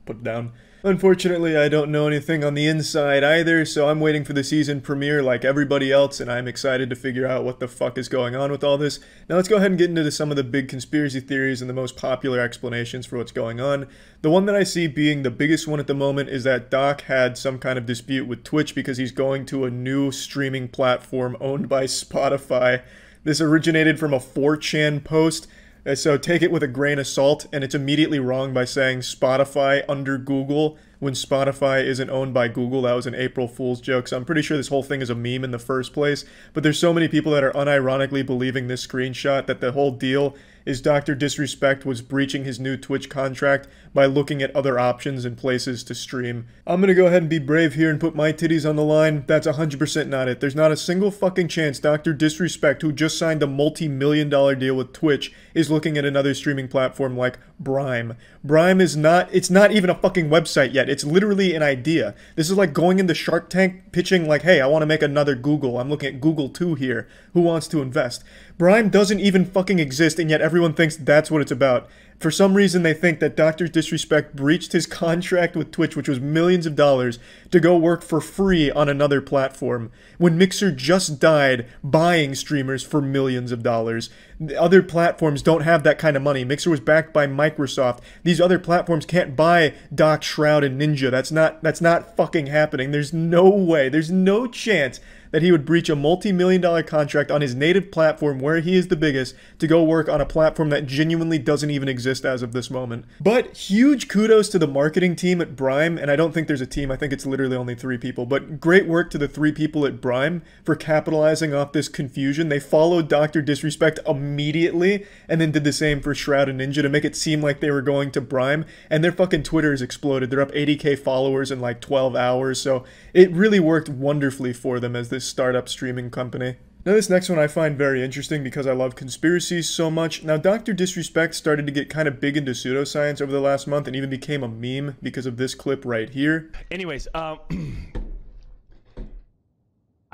S1: Put it down. Unfortunately, I don't know anything on the inside either, so I'm waiting for the season premiere like everybody else, and I'm excited to figure out what the fuck is going on with all this. Now let's go ahead and get into some of the big conspiracy theories and the most popular explanations for what's going on. The one that I see being the biggest one at the moment is that Doc had some kind of dispute with Twitch because he's going to a new streaming platform owned by Spotify. This originated from a 4chan post. So take it with a grain of salt, and it's immediately wrong by saying Spotify under Google when Spotify isn't owned by Google. That was an April Fool's joke, so I'm pretty sure this whole thing is a meme in the first place. But there's so many people that are unironically believing this screenshot that the whole deal is Dr. Disrespect was breaching his new Twitch contract by looking at other options and places to stream. I'm gonna go ahead and be brave here and put my titties on the line. That's 100% not it. There's not a single fucking chance Dr. Disrespect, who just signed a multi-million-dollar deal with Twitch, is looking at another streaming platform like Brime. Brime is not, it's not even a fucking website yet. It's literally an idea. This is like going into Shark Tank pitching like, hey, I want to make another Google. I'm looking at Google 2 here. Who wants to invest? Brime doesn't even fucking exist, and yet everyone thinks that's what it's about. For some reason, they think that Dr. Disrespect breached his contract with Twitch, which was millions of dollars, to go work for free on another platform, when Mixer just died buying streamers for millions of dollars. The other platforms don't have that kind of money. Mixer was backed by Microsoft. These other platforms can't buy Doc, Shroud, and Ninja. That's not fucking happening. There's no way. There's no chance that he would breach a multi-million-dollar contract on his native platform where he is the biggest to go work on a platform that genuinely doesn't even exist as of this moment. But huge kudos to the marketing team at Brime, and I don't think there's a team, I think it's literally only 3 people, but great work to the 3 people at Brime for capitalizing off this confusion. They followed Dr. Disrespect immediately and then did the same for Shroud and Ninja to make it seem like they were going to Brime, and their fucking Twitter has exploded. They're up 80k followers in like 12 hours, so it really worked wonderfully for them as this startup streaming company. Now this next one I find very interesting because I love conspiracies so much. Now Dr. Disrespect started to get kind of big into pseudoscience over the last month and even became a meme because of this clip right here.
S7: Anyways, I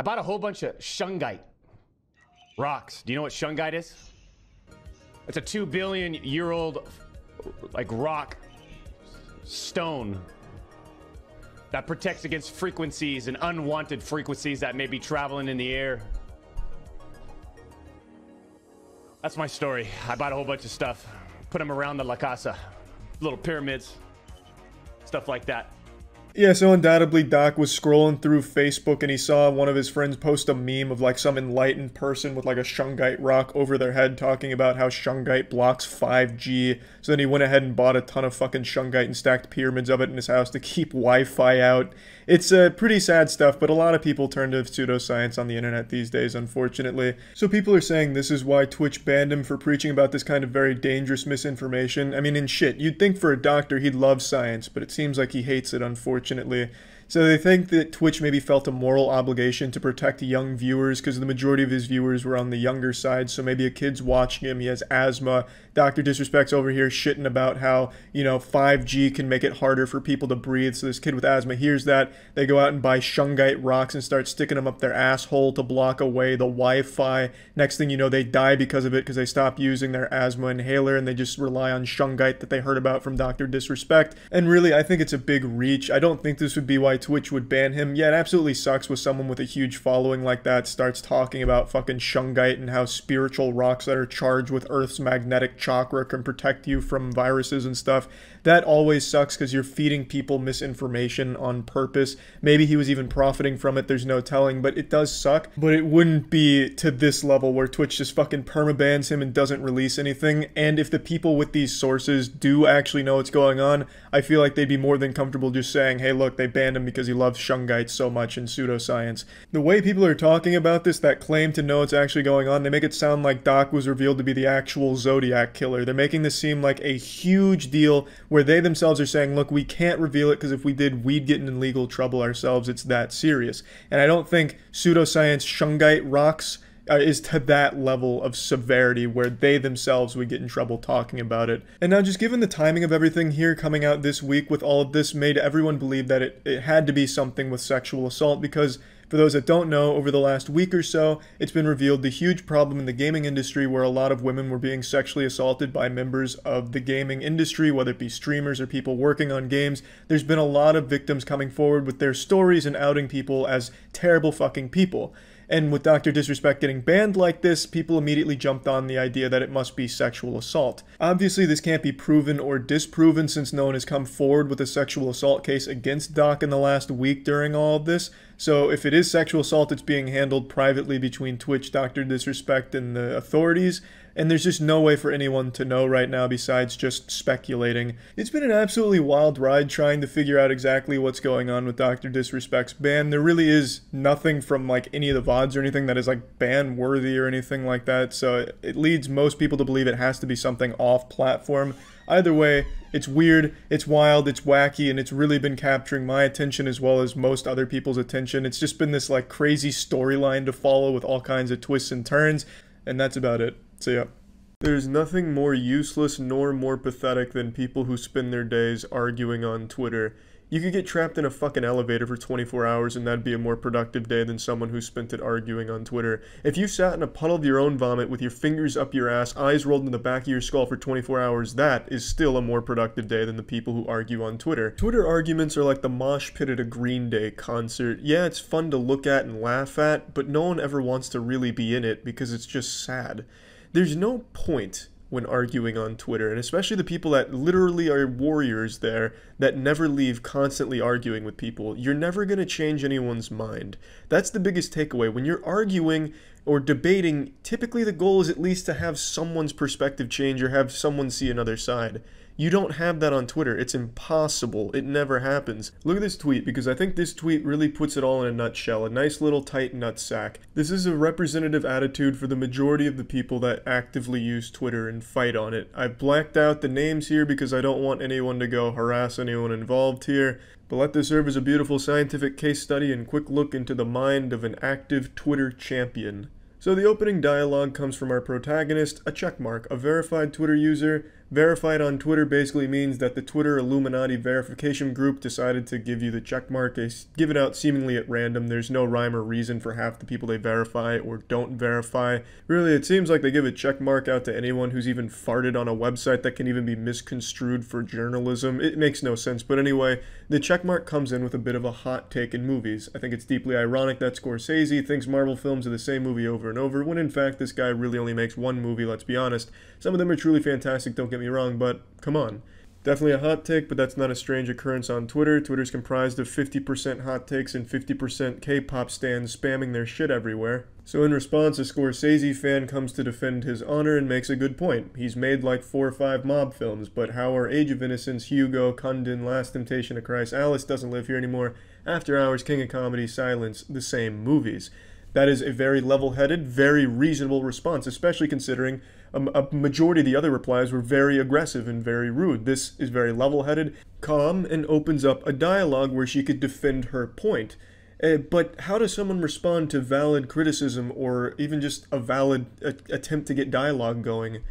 S7: bought a whole bunch of shungite rocks. Do you know what shungite is? It's a 2 billion year old like rock stone that protects against frequencies and unwanted frequencies that may be traveling in the air. That's my story. I bought a whole bunch of stuff, put them around the La Casa, little pyramids, stuff like that.
S1: Yeah, so undoubtedly Doc was scrolling through Facebook and he saw one of his friends post a meme of like some enlightened person with like a shungite rock over their head talking about how shungite blocks 5G. So then he went ahead and bought a ton of fucking shungite and stacked pyramids of it in his house to keep Wi-Fi out. It's pretty sad stuff, but a lot of people turn to pseudoscience on the internet these days, unfortunately. So people are saying this is why Twitch banned him for preaching about this kind of very dangerous misinformation. I mean, in shit, you'd think for a doctor he'd love science, but it seems like he hates it, unfortunately. So they think that Twitch maybe felt a moral obligation to protect young viewers because the majority of his viewers were on the younger side. So maybe a kid's watching him, he has asthma. Dr. Disrespect's over here shitting about how, 5G can make it harder for people to breathe. So this kid with asthma hears that. They go out and buy shungite rocks and start sticking them up their asshole to block away the Wi-Fi. Next thing you know, they die because of it because they stop using their asthma inhaler and they just rely on shungite that they heard about from Dr. Disrespect. And really, I think it's a big reach. I don't think this would be why Twitch would ban him. Yeah, it absolutely sucks when someone with a huge following like that starts talking about fucking shungite and how spiritual rocks that are charged with Earth's magnetic chakra can protect you from viruses and stuff. That always sucks because you're feeding people misinformation on purpose. Maybe he was even profiting from it, there's no telling, but it does suck. But it wouldn't be to this level where Twitch just fucking permabans him and doesn't release anything. And if the people with these sources do actually know what's going on, I feel like they'd be more than comfortable just saying, hey look, they banned him because he loves shungite so much in pseudoscience. The way people are talking about this that claim to know what's actually going on, they make it sound like Doc was revealed to be the actual Zodiac killer. They're making this seem like a huge deal where they themselves are saying, look, we can't reveal it because if we did, we'd get in legal trouble ourselves. It's that serious. And I don't think pseudoscience shungite rocks is to that level of severity where they themselves would get in trouble talking about it. And now just given the timing of everything here coming out this week with all of this made everyone believe that it had to be something with sexual assault because for those that don't know, over the last week or so, it's been revealed the huge problem in the gaming industry where a lot of women were being sexually assaulted by members of the gaming industry, whether it be streamers or people working on games. There's been a lot of victims coming forward with their stories and outing people as terrible fucking people. And with Dr. Disrespect getting banned like this, people immediately jumped on the idea that it must be sexual assault. Obviously, this can't be proven or disproven since no one has come forward with a sexual assault case against Doc in the last week during all of this. So if it is sexual assault, it's being handled privately between Twitch, Dr. Disrespect, and the authorities. And there's just no way for anyone to know right now besides just speculating. It's been an absolutely wild ride trying to figure out exactly what's going on with Dr. Disrespect's ban. There really is nothing from like any of the VODs or anything that is like ban worthy or anything like that. So it leads most people to believe it has to be something off platform. Either way, it's weird, it's wild, it's wacky, and it's really been capturing my attention as well as most other people's attention. It's just been this like crazy storyline to follow with all kinds of twists and turns, and that's about it. So yeah. There's nothing more useless nor more pathetic than people who spend their days arguing on Twitter. You could get trapped in a fucking elevator for 24 hours and that'd be a more productive day than someone who spent it arguing on Twitter. If you sat in a puddle of your own vomit with your fingers up your ass, eyes rolled in the back of your skull for 24 hours, that is still a more productive day than the people who argue on Twitter. Twitter arguments are like the mosh pit at a Green Day concert. Yeah, it's fun to look at and laugh at, but no one ever wants to really be in it because it's just sad. There's no point when arguing on Twitter, and especially the people that literally are warriors there that never leave constantly arguing with people. You're never going to change anyone's mind. That's the biggest takeaway. When you're arguing or debating, typically the goal is at least to have someone's perspective change or have someone see another side. You don't have that on Twitter. It's impossible. It never happens. Look at this tweet, because I think this tweet really puts it all in a nutshell. A nice little tight nutsack. This is a representative attitude for the majority of the people that actively use Twitter and fight on it. I've blacked out the names here because I don't want anyone to go harass anyone involved here. But let this serve as a beautiful scientific case study and quick look into the mind of an active Twitter champion. So the opening dialogue comes from our protagonist, a checkmark, a verified Twitter user. Verified on Twitter basically means that the Twitter Illuminati verification group decided to give you the checkmark. They give it out seemingly at random. There's no rhyme or reason for half the people they verify or don't verify. Really, it seems like they give a checkmark out to anyone who's even farted on a website that can even be misconstrued for journalism. It makes no sense, but anyway, the checkmark comes in with a bit of a hot take in movies. I think it's deeply ironic that Scorsese thinks Marvel films are the same movie over and over, when in fact this guy really only makes one movie, let's be honest. Some of them are truly fantastic, don't get me wrong, but come on. Definitely a hot take, but that's not a strange occurrence on Twitter. Twitter's comprised of 50% hot takes and 50% K-pop stans spamming their shit everywhere. So in response, a Scorsese fan comes to defend his honor and makes a good point. He's made like 4 or 5 mob films, but how are Age of Innocence, Hugo, Kundun, Last Temptation of Christ, Alice Doesn't Live Here Anymore, After Hours, King of Comedy, Silence, the same movies? That is a very level-headed, very reasonable response, especially considering a majority of the other replies were very aggressive and very rude. This is very level-headed, calm, and opens up a dialogue where she could defend her point. But how does someone respond to valid criticism or even just a valid attempt to get dialogue going?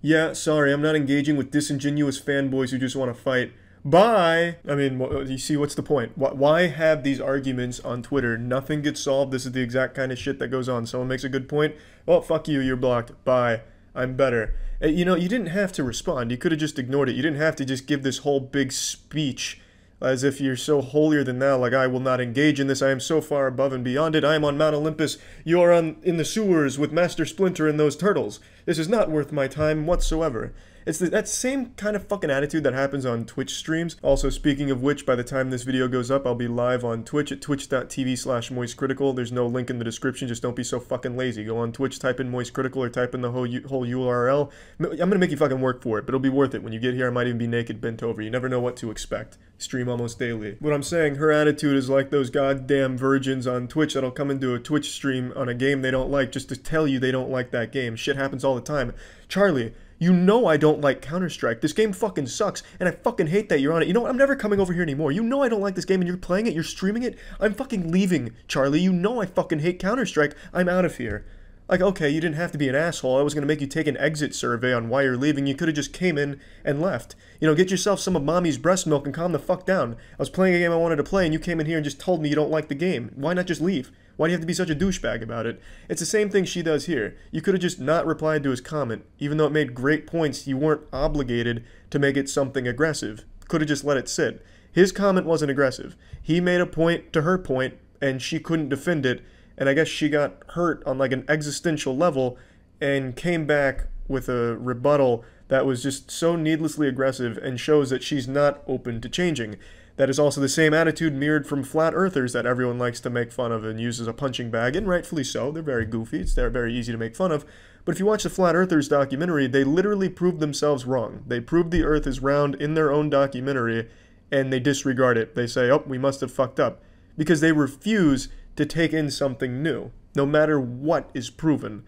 S1: Yeah, sorry, I'm not engaging with disingenuous fanboys who just want to fight. Bye! I mean, you see, what's the point? Why have these arguments on Twitter? Nothing gets solved. This is the exact kind of shit that goes on. Someone makes a good point. Well, fuck you, you're blocked. Bye. I'm better. You know, you didn't have to respond. You could have just ignored it. You didn't have to just give this whole big speech as if you're so holier than thou, like, I will not engage in this. I am so far above and beyond it. I am on Mount Olympus. You are in the sewers with Master Splinter and those turtles. This is not worth my time whatsoever. It's that same kind of fucking attitude that happens on Twitch streams. Also, speaking of which, by the time this video goes up, I'll be live on Twitch at twitch.tv/moistcritical. There's no link in the description. Just don't be so fucking lazy. Go on Twitch, type in moistcritical, or type in the whole URL. I'm gonna make you fucking work for it, but it'll be worth it. When you get here, I might even be naked, bent over. You never know what to expect. Stream almost daily. What I'm saying, her attitude is like those goddamn virgins on Twitch that'll come into a Twitch stream on a game they don't like just to tell you they don't like that game. Shit happens all the time. Charlie, you know I don't like Counter-Strike. This game fucking sucks, and I fucking hate that you're on it. You know what? I'm never coming over here anymore. You know I don't like this game, and you're playing it, you're streaming it. I'm fucking leaving, Charlie. You know I fucking hate Counter-Strike. I'm out of here. Like, okay, you didn't have to be an asshole. I was going to make you take an exit survey on why you're leaving. You could have just came in and left. You know, get yourself some of mommy's breast milk and calm the fuck down. I was playing a game I wanted to play, and you came in here and just told me you don't like the game. Why not just leave? Why do you have to be such a douchebag about it? It's the same thing she does here. You could have just not replied to his comment. Even though it made great points, you weren't obligated to make it something aggressive. Could have just let it sit. His comment wasn't aggressive. He made a point to her point, and she couldn't defend it, and I guess she got hurt on like an existential level and came back with a rebuttal that was just so needlessly aggressive and shows that she's not open to changing. That is also the same attitude mirrored from flat earthers that everyone likes to make fun of and use as a punching bag, and rightfully so. They're very goofy. They're very easy to make fun of. But if you watch the Flat Earthers documentary, they literally proved themselves wrong. They proved the Earth is round in their own documentary, and they disregard it. They say, oh, we must have fucked up. Because they refuse to take in something new, no matter what is proven.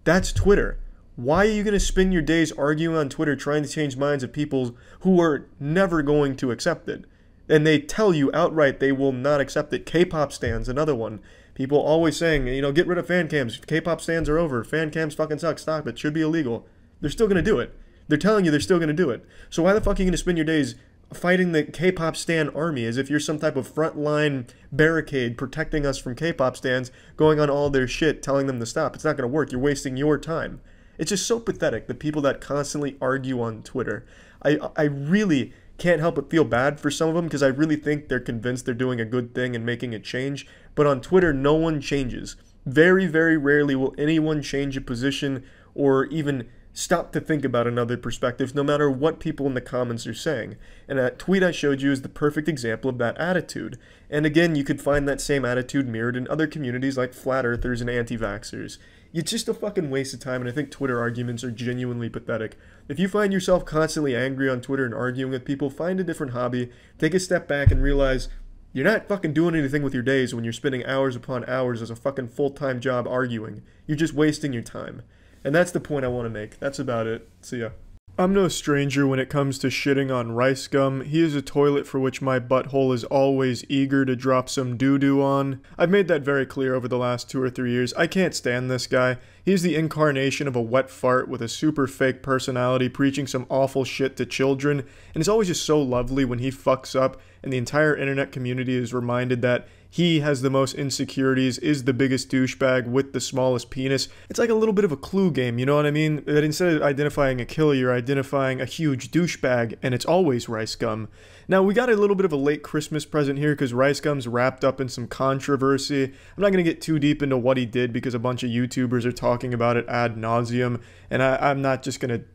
S1: That's Twitter. Why are you going to spend your days arguing on Twitter trying to change minds of people who are never going to accept it? And they tell you outright they will not accept it. K-pop stans, another one. People always saying, you know, get rid of fan cams. K-pop stans are over. Fan cams fucking suck. Stop it. Should be illegal. They're still going to do it. They're telling you they're still going to do it. So why the fuck are you going to spend your days fighting the K-pop stan army as if you're some type of frontline barricade protecting us from K-pop stans, going on all their shit, telling them to stop? It's not going to work. You're wasting your time. It's just so pathetic, the people that constantly argue on Twitter. I really can't help but feel bad for some of them because I really think they're convinced they're doing a good thing and making a change. But on Twitter, no one changes. Very, very rarely will anyone change a position or even stop to think about another perspective, no matter what people in the comments are saying. And that tweet I showed you is the perfect example of that attitude. And again, you could find that same attitude mirrored in other communities like flat earthers and anti-vaxxers. It's just a fucking waste of time, and I think Twitter arguments are genuinely pathetic. If you find yourself constantly angry on Twitter and arguing with people, find a different hobby, take a step back and realize you're not fucking doing anything with your days when you're spending hours upon hours as a fucking full-time job arguing. You're just wasting your time. And that's the point I want to make. That's about it. See ya. I'm no stranger when it comes to shitting on Ricegum. He is a toilet for which my butthole is always eager to drop some doo-doo on. I've made that very clear over the last 2 or 3 years. I can't stand this guy. He's the incarnation of a wet fart with a super fake personality preaching some awful shit to children. And it's always just so lovely when he fucks up and the entire internet community is reminded that he has the most insecurities, is the biggest douchebag with the smallest penis. It's like a little bit of a clue game, you know what I mean? That instead of identifying a killer, you're identifying a huge douchebag, and it's always Ricegum. Now, we got a little bit of a late Christmas present here because Ricegum's wrapped up in some controversy. I'm not going to get too deep into what he did because a bunch of YouTubers are talking about it ad nauseum, and I'm not just going to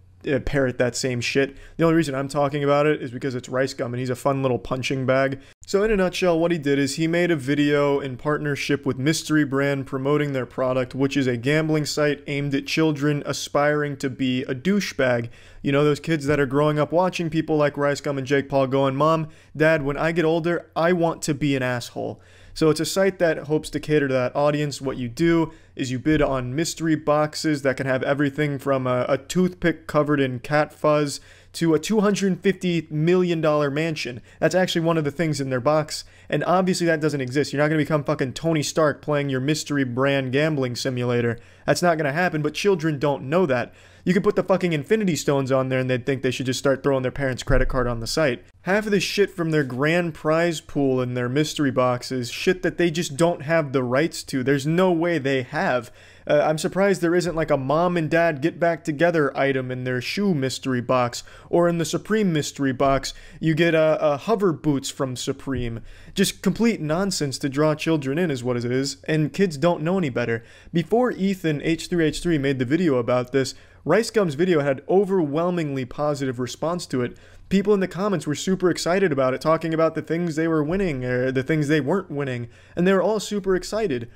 S1: parrot that same shit. The only reason I'm talking about it is because it's Ricegum and he's a fun little punching bag. So in a nutshell, what he did is he made a video in partnership with Mystery Brand promoting their product, which is a gambling site aimed at children aspiring to be a douchebag. You know, those kids that are growing up watching people like Ricegum and Jake Paul going, Mom, Dad, when I get older, I want to be an asshole. So it's a site that hopes to cater to that audience. What you do is you bid on mystery boxes that can have everything from a toothpick covered in cat fuzz to a $250 million mansion. That's actually one of the things in their box, and obviously that doesn't exist. You're not going to become fucking Tony Stark playing your mystery brand gambling simulator. That's not going to happen, but children don't know that. You could put the fucking Infinity Stones on there and they'd think they should just start throwing their parents' credit card on the site. Half of the shit from their grand prize pool and their mystery boxes, shit that they just don't have the rights to. There's no way they have. I'm surprised there isn't like a mom and dad get back together item in their shoe mystery box, or in the Supreme mystery box, you get a hover boots from Supreme. Just complete nonsense to draw children in is what it is, and kids don't know any better. Before Ethan H3H3 made the video about this, Ricegum's video had overwhelmingly positive response to it. People in the comments were super excited about it, talking about the things they were winning, or the things they weren't winning, and they were all super excited.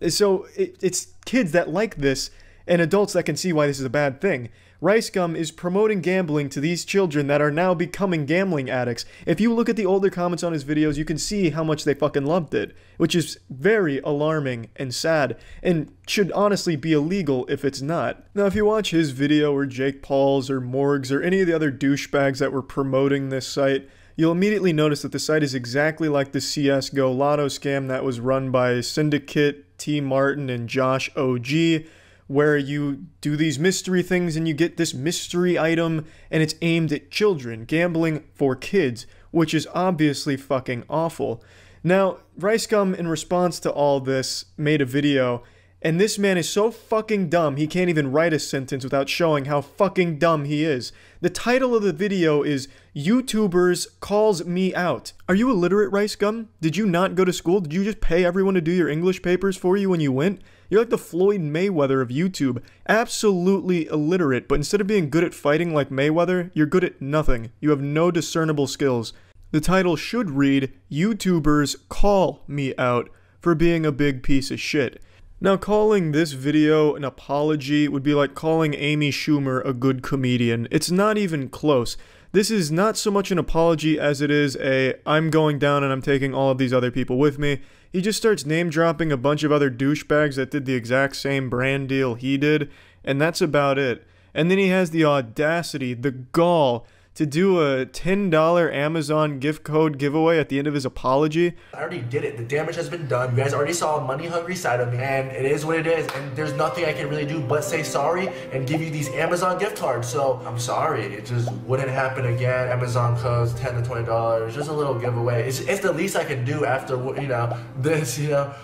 S1: So it's kids that like this, and adults that can see why this is a bad thing. Ricegum is promoting gambling to these children that are now becoming gambling addicts. If you look at the older comments on his videos, you can see how much they fucking loved it, which is very alarming and sad, and should honestly be illegal if it's not. Now, if you watch his video, or Jake Paul's, or Morg's, or any of the other douchebags that were promoting this site, you'll immediately notice that the site is exactly like the CSGO lotto scam that was run by Syndicate, T. Martin, and Josh OG, where you do these mystery things and you get this mystery item and it's aimed at children, gambling for kids, which is obviously fucking awful. Now, Ricegum, in response to all this, made a video, and this man is so fucking dumb he can't even write a sentence without showing how fucking dumb he is. The title of the video is YouTubers Calls Me Out. Are you illiterate, Ricegum? Did you not go to school? Did you just pay everyone to do your English papers for you when you went? You're like the Floyd Mayweather of YouTube. Absolutely illiterate, but instead of being good at fighting like Mayweather, you're good at nothing. You have no discernible skills. The title should read, YouTubers Call Me Out for being a big piece of shit. Now, calling this video an apology would be like calling Amy Schumer a good comedian. It's not even close. This is not so much an apology as it is a, I'm going down and I'm taking all of these other people with me. He just starts name-dropping a bunch of other douchebags that did the exact same brand deal he did, and that's about it. And then he has the audacity, the gall, to do a $10 Amazon gift code giveaway at the end of his apology.
S8: I already did it. The damage has been done. You guys already saw a money-hungry side of me, and it is what it is, and there's nothing I can really do but say sorry and give you these Amazon gift cards. So I'm sorry. It just wouldn't happen again. Amazon codes, $10 to $20, just a little giveaway. It's the least I can do after, you know, this, you know.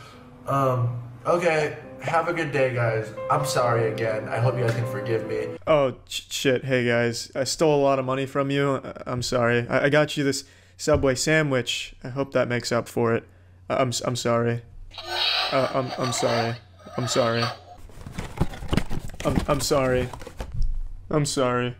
S8: Okay. Have a good day, guys. I'm sorry again. I hope you guys can forgive me.
S1: Oh, shit. Hey, guys. I stole a lot of money from you. I'm sorry. I got you this Subway sandwich. I hope that makes up for it. I'm sorry. I'm sorry. I'm sorry. I'm sorry. I'm sorry.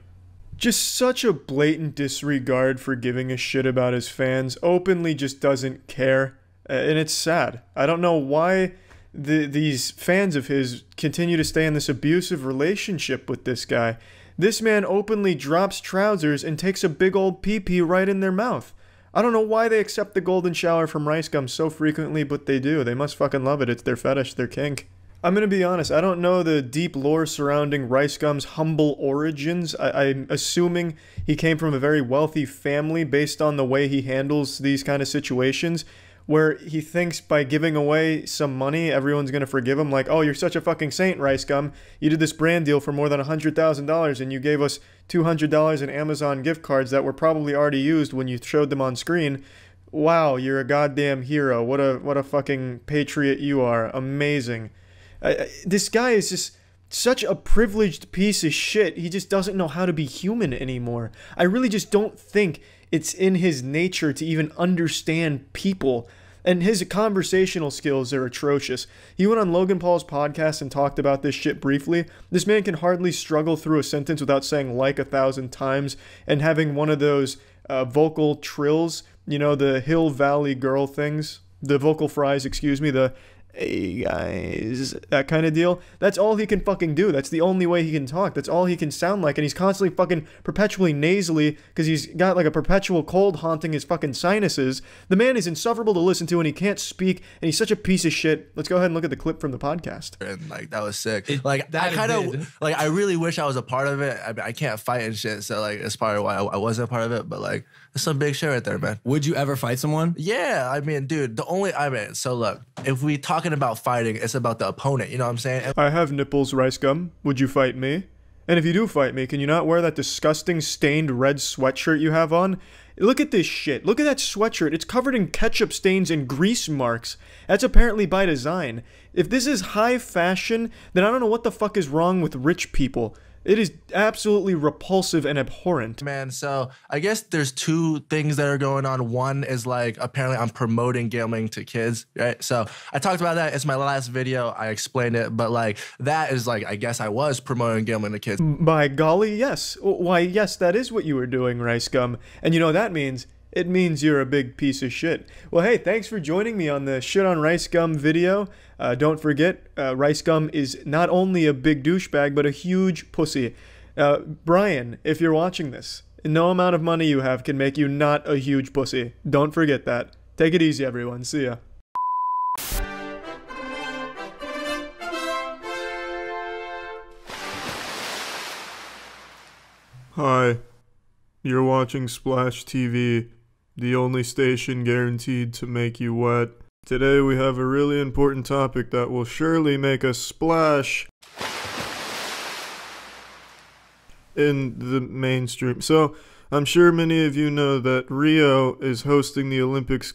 S1: Just such a blatant disregard for giving a shit about his fans. Openly just doesn't care. And it's sad. I don't know why these fans of his continue to stay in this abusive relationship with this guy. This man openly drops trousers and takes a big old pee-pee right in their mouth. I don't know why they accept the golden shower from Ricegum so frequently, but they do. They must fucking love it. It's their fetish, their kink. I'm gonna be honest, I don't know the deep lore surrounding Ricegum's humble origins. I'm assuming he came from a very wealthy family based on the way he handles these kind of situations, where he thinks by giving away some money, everyone's going to forgive him. Like, oh, you're such a fucking saint, Ricegum. You did this brand deal for more than $100,000 and you gave us $200 in Amazon gift cards that were probably already used when you showed them on screen. Wow, you're a goddamn hero. What a fucking patriot you are. Amazing. This guy is just such a privileged piece of shit. He just doesn't know how to be human anymore. I really just don't think it's in his nature to even understand people. And his conversational skills are atrocious. He went on Logan Paul's podcast and talked about this shit briefly. This man can hardly struggle through a sentence without saying like 1,000 times and having one of those vocal trills, you know, the Hill Valley Girl things. The vocal fries, excuse me, the hey guys, that kind of deal. That's all he can fucking do. That's the only way he can talk. That's all he can sound like. And he's constantly fucking perpetually nasally because he's got like a perpetual cold haunting his fucking sinuses. The man is insufferable to listen to and he can't speak and he's such a piece of shit. Let's go ahead and look at the clip from the podcast.
S8: And like that was sick. Like I kind of like I really wish I was a part of it. I can't fight and shit, so like it's probably why I wasn't a part of it. But like it's some big shit right there, man.
S9: Would you ever fight someone?
S8: Yeah, I mean, dude, so look, if we talking about fighting, it's about the opponent, you know what I'm saying?
S1: I have nipples, Ricegum. Would you fight me? And if you do fight me, can you not wear that disgusting stained red sweatshirt you have on? Look at this shit. Look at that sweatshirt. It's covered in ketchup stains and grease marks. That's apparently by design. If this is high fashion, then I don't know what the fuck is wrong with rich people. It is absolutely repulsive and abhorrent.
S8: Man, so I guess there's two things that are going on. One is like, apparently I'm promoting gambling to kids, right? So I talked about that. It's my last video. I explained it, but like that is like, I guess I was promoting gambling to kids.
S1: By golly, yes. Why, yes, that is what you were doing, Ricegum. And you know what that means? It means you're a big piece of shit. Well, hey, thanks for joining me on the Shit on Ricegum video. Don't forget, Ricegum is not only a big douchebag, but a huge pussy. Brian, if you're watching this, no amount of money you have can make you not a huge pussy. Don't forget that. Take it easy, everyone. See ya. Hi. You're watching Splash TV, the only station guaranteed to make you wet. Today we have a really important topic that will surely make us splash in the mainstream. So, I'm sure many of you know that Rio is hosting the Olympic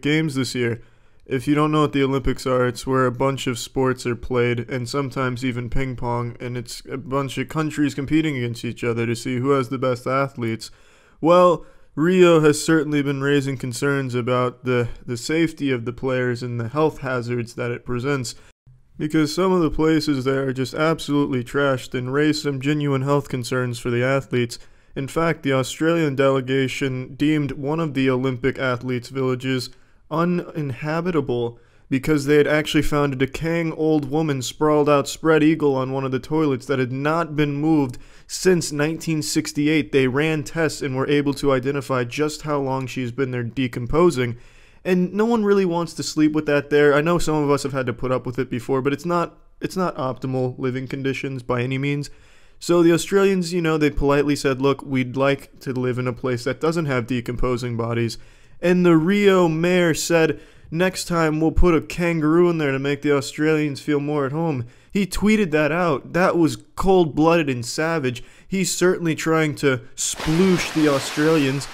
S1: Games this year. If you don't know what the Olympics are, it's where a bunch of sports are played, and sometimes even ping pong, and it's a bunch of countries competing against each other to see who has the best athletes. Well, Rio has certainly been raising concerns about the safety of the players and the health hazards that it presents, because some of the places there are just absolutely trashed and raise some genuine health concerns for the athletes. In fact, the Australian delegation deemed one of the Olympic athletes' villages uninhabitable because they had actually found a decaying old woman sprawled out spread eagle on one of the toilets that had not been moved since 1968. They ran tests and were able to identify just how long she's been there decomposing. And no one really wants to sleep with that there. I know some of us have had to put up with it before, but it's not optimal living conditions by any means. So the Australians, you know, they politely said, look, we'd like to live in a place that doesn't have decomposing bodies. And the Rio mayor said, next time we'll put a kangaroo in there to make the Australians feel more at home. He tweeted that out. That was cold-blooded and savage. He's certainly trying to sploosh the Australians.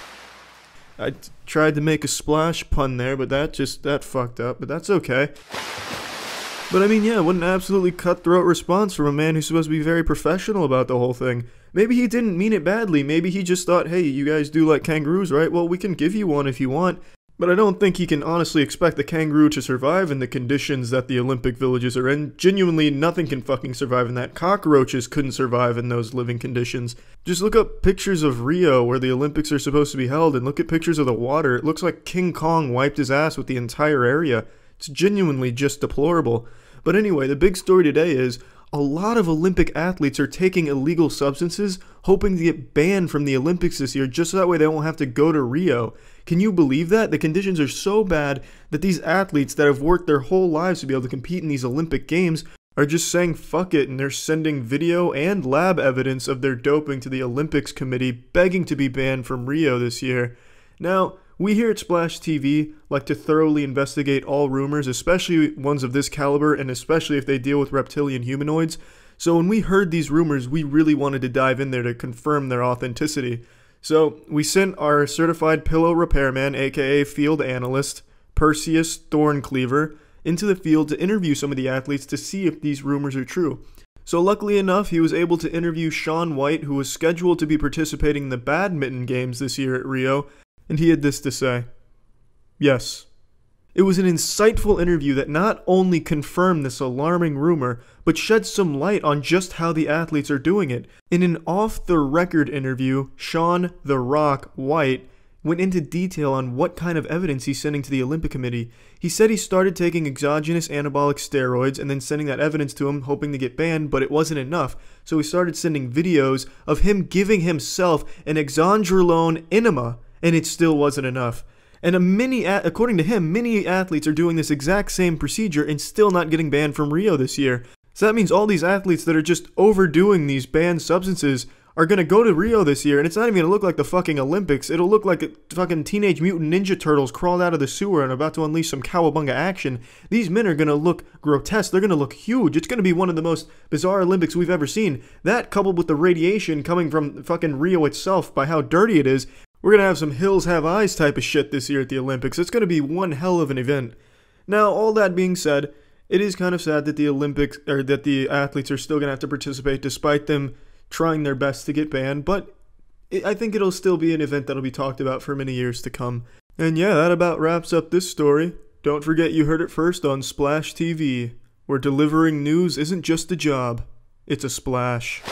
S1: I tried to make a splash pun there, but that fucked up, but that's okay. But I mean, yeah, what an absolutely cutthroat response from a man who's supposed to be very professional about the whole thing. Maybe he didn't mean it badly. Maybe he just thought, hey, you guys do like kangaroos, right? Well, we can give you one if you want. But I don't think he can honestly expect the kangaroo to survive in the conditions that the Olympic villages are in. Genuinely, nothing can fucking survive in that. Cockroaches couldn't survive in those living conditions. Just look up pictures of Rio, where the Olympics are supposed to be held, and look at pictures of the water. It looks like King Kong wiped his ass with the entire area. It's genuinely just deplorable. But anyway, the big story today is a lot of Olympic athletes are taking illegal substances, hoping to get banned from the Olympics this year, just so that way they won't have to go to Rio. Can you believe that? The conditions are so bad that these athletes that have worked their whole lives to be able to compete in these Olympic Games are just saying fuck it, and they're sending video and lab evidence of their doping to the Olympics Committee, begging to be banned from Rio this year. Now, we here at Splash TV like to thoroughly investigate all rumors, especially ones of this caliber, and especially if they deal with reptilian humanoids. So when we heard these rumors, we really wanted to dive in there to confirm their authenticity. So we sent our certified pillow repairman, aka field analyst, Perseus Thorncleaver, into the field to interview some of the athletes to see if these rumors are true. So luckily enough, he was able to interview Shaun White, who was scheduled to be participating in the badminton games this year at Rio, and he had this to say. Yes. It was an insightful interview that not only confirmed this alarming rumor, but shed some light on just how the athletes are doing it. In an off-the-record interview, Shaun "The Rock" White went into detail on what kind of evidence he's sending to the Olympic Committee. He said he started taking exogenous anabolic steroids and then sending that evidence to him, hoping to get banned, but it wasn't enough. So he started sending videos of him giving himself an exandrolone enema, and it still wasn't enough. And according to him, many athletes are doing this exact same procedure and still not getting banned from Rio this year. So that means all these athletes that are just overdoing these banned substances are going to go to Rio this year, and it's not even going to look like the fucking Olympics. It'll look like a fucking Teenage Mutant Ninja Turtles crawled out of the sewer and about to unleash some cowabunga action. These men are going to look grotesque. They're going to look huge. It's going to be one of the most bizarre Olympics we've ever seen. That, coupled with the radiation coming from fucking Rio itself by how dirty it is, we're going to have some hills have eyes type of shit this year at the Olympics. It's going to be one hell of an event. Now, all that being said, it is kind of sad that the athletes are still going to have to participate despite them trying their best to get banned, but I think it'll still be an event that'll be talked about for many years to come. And yeah, that about wraps up this story. Don't forget you heard it first on Splash TV, where delivering news isn't just a job, it's a splash.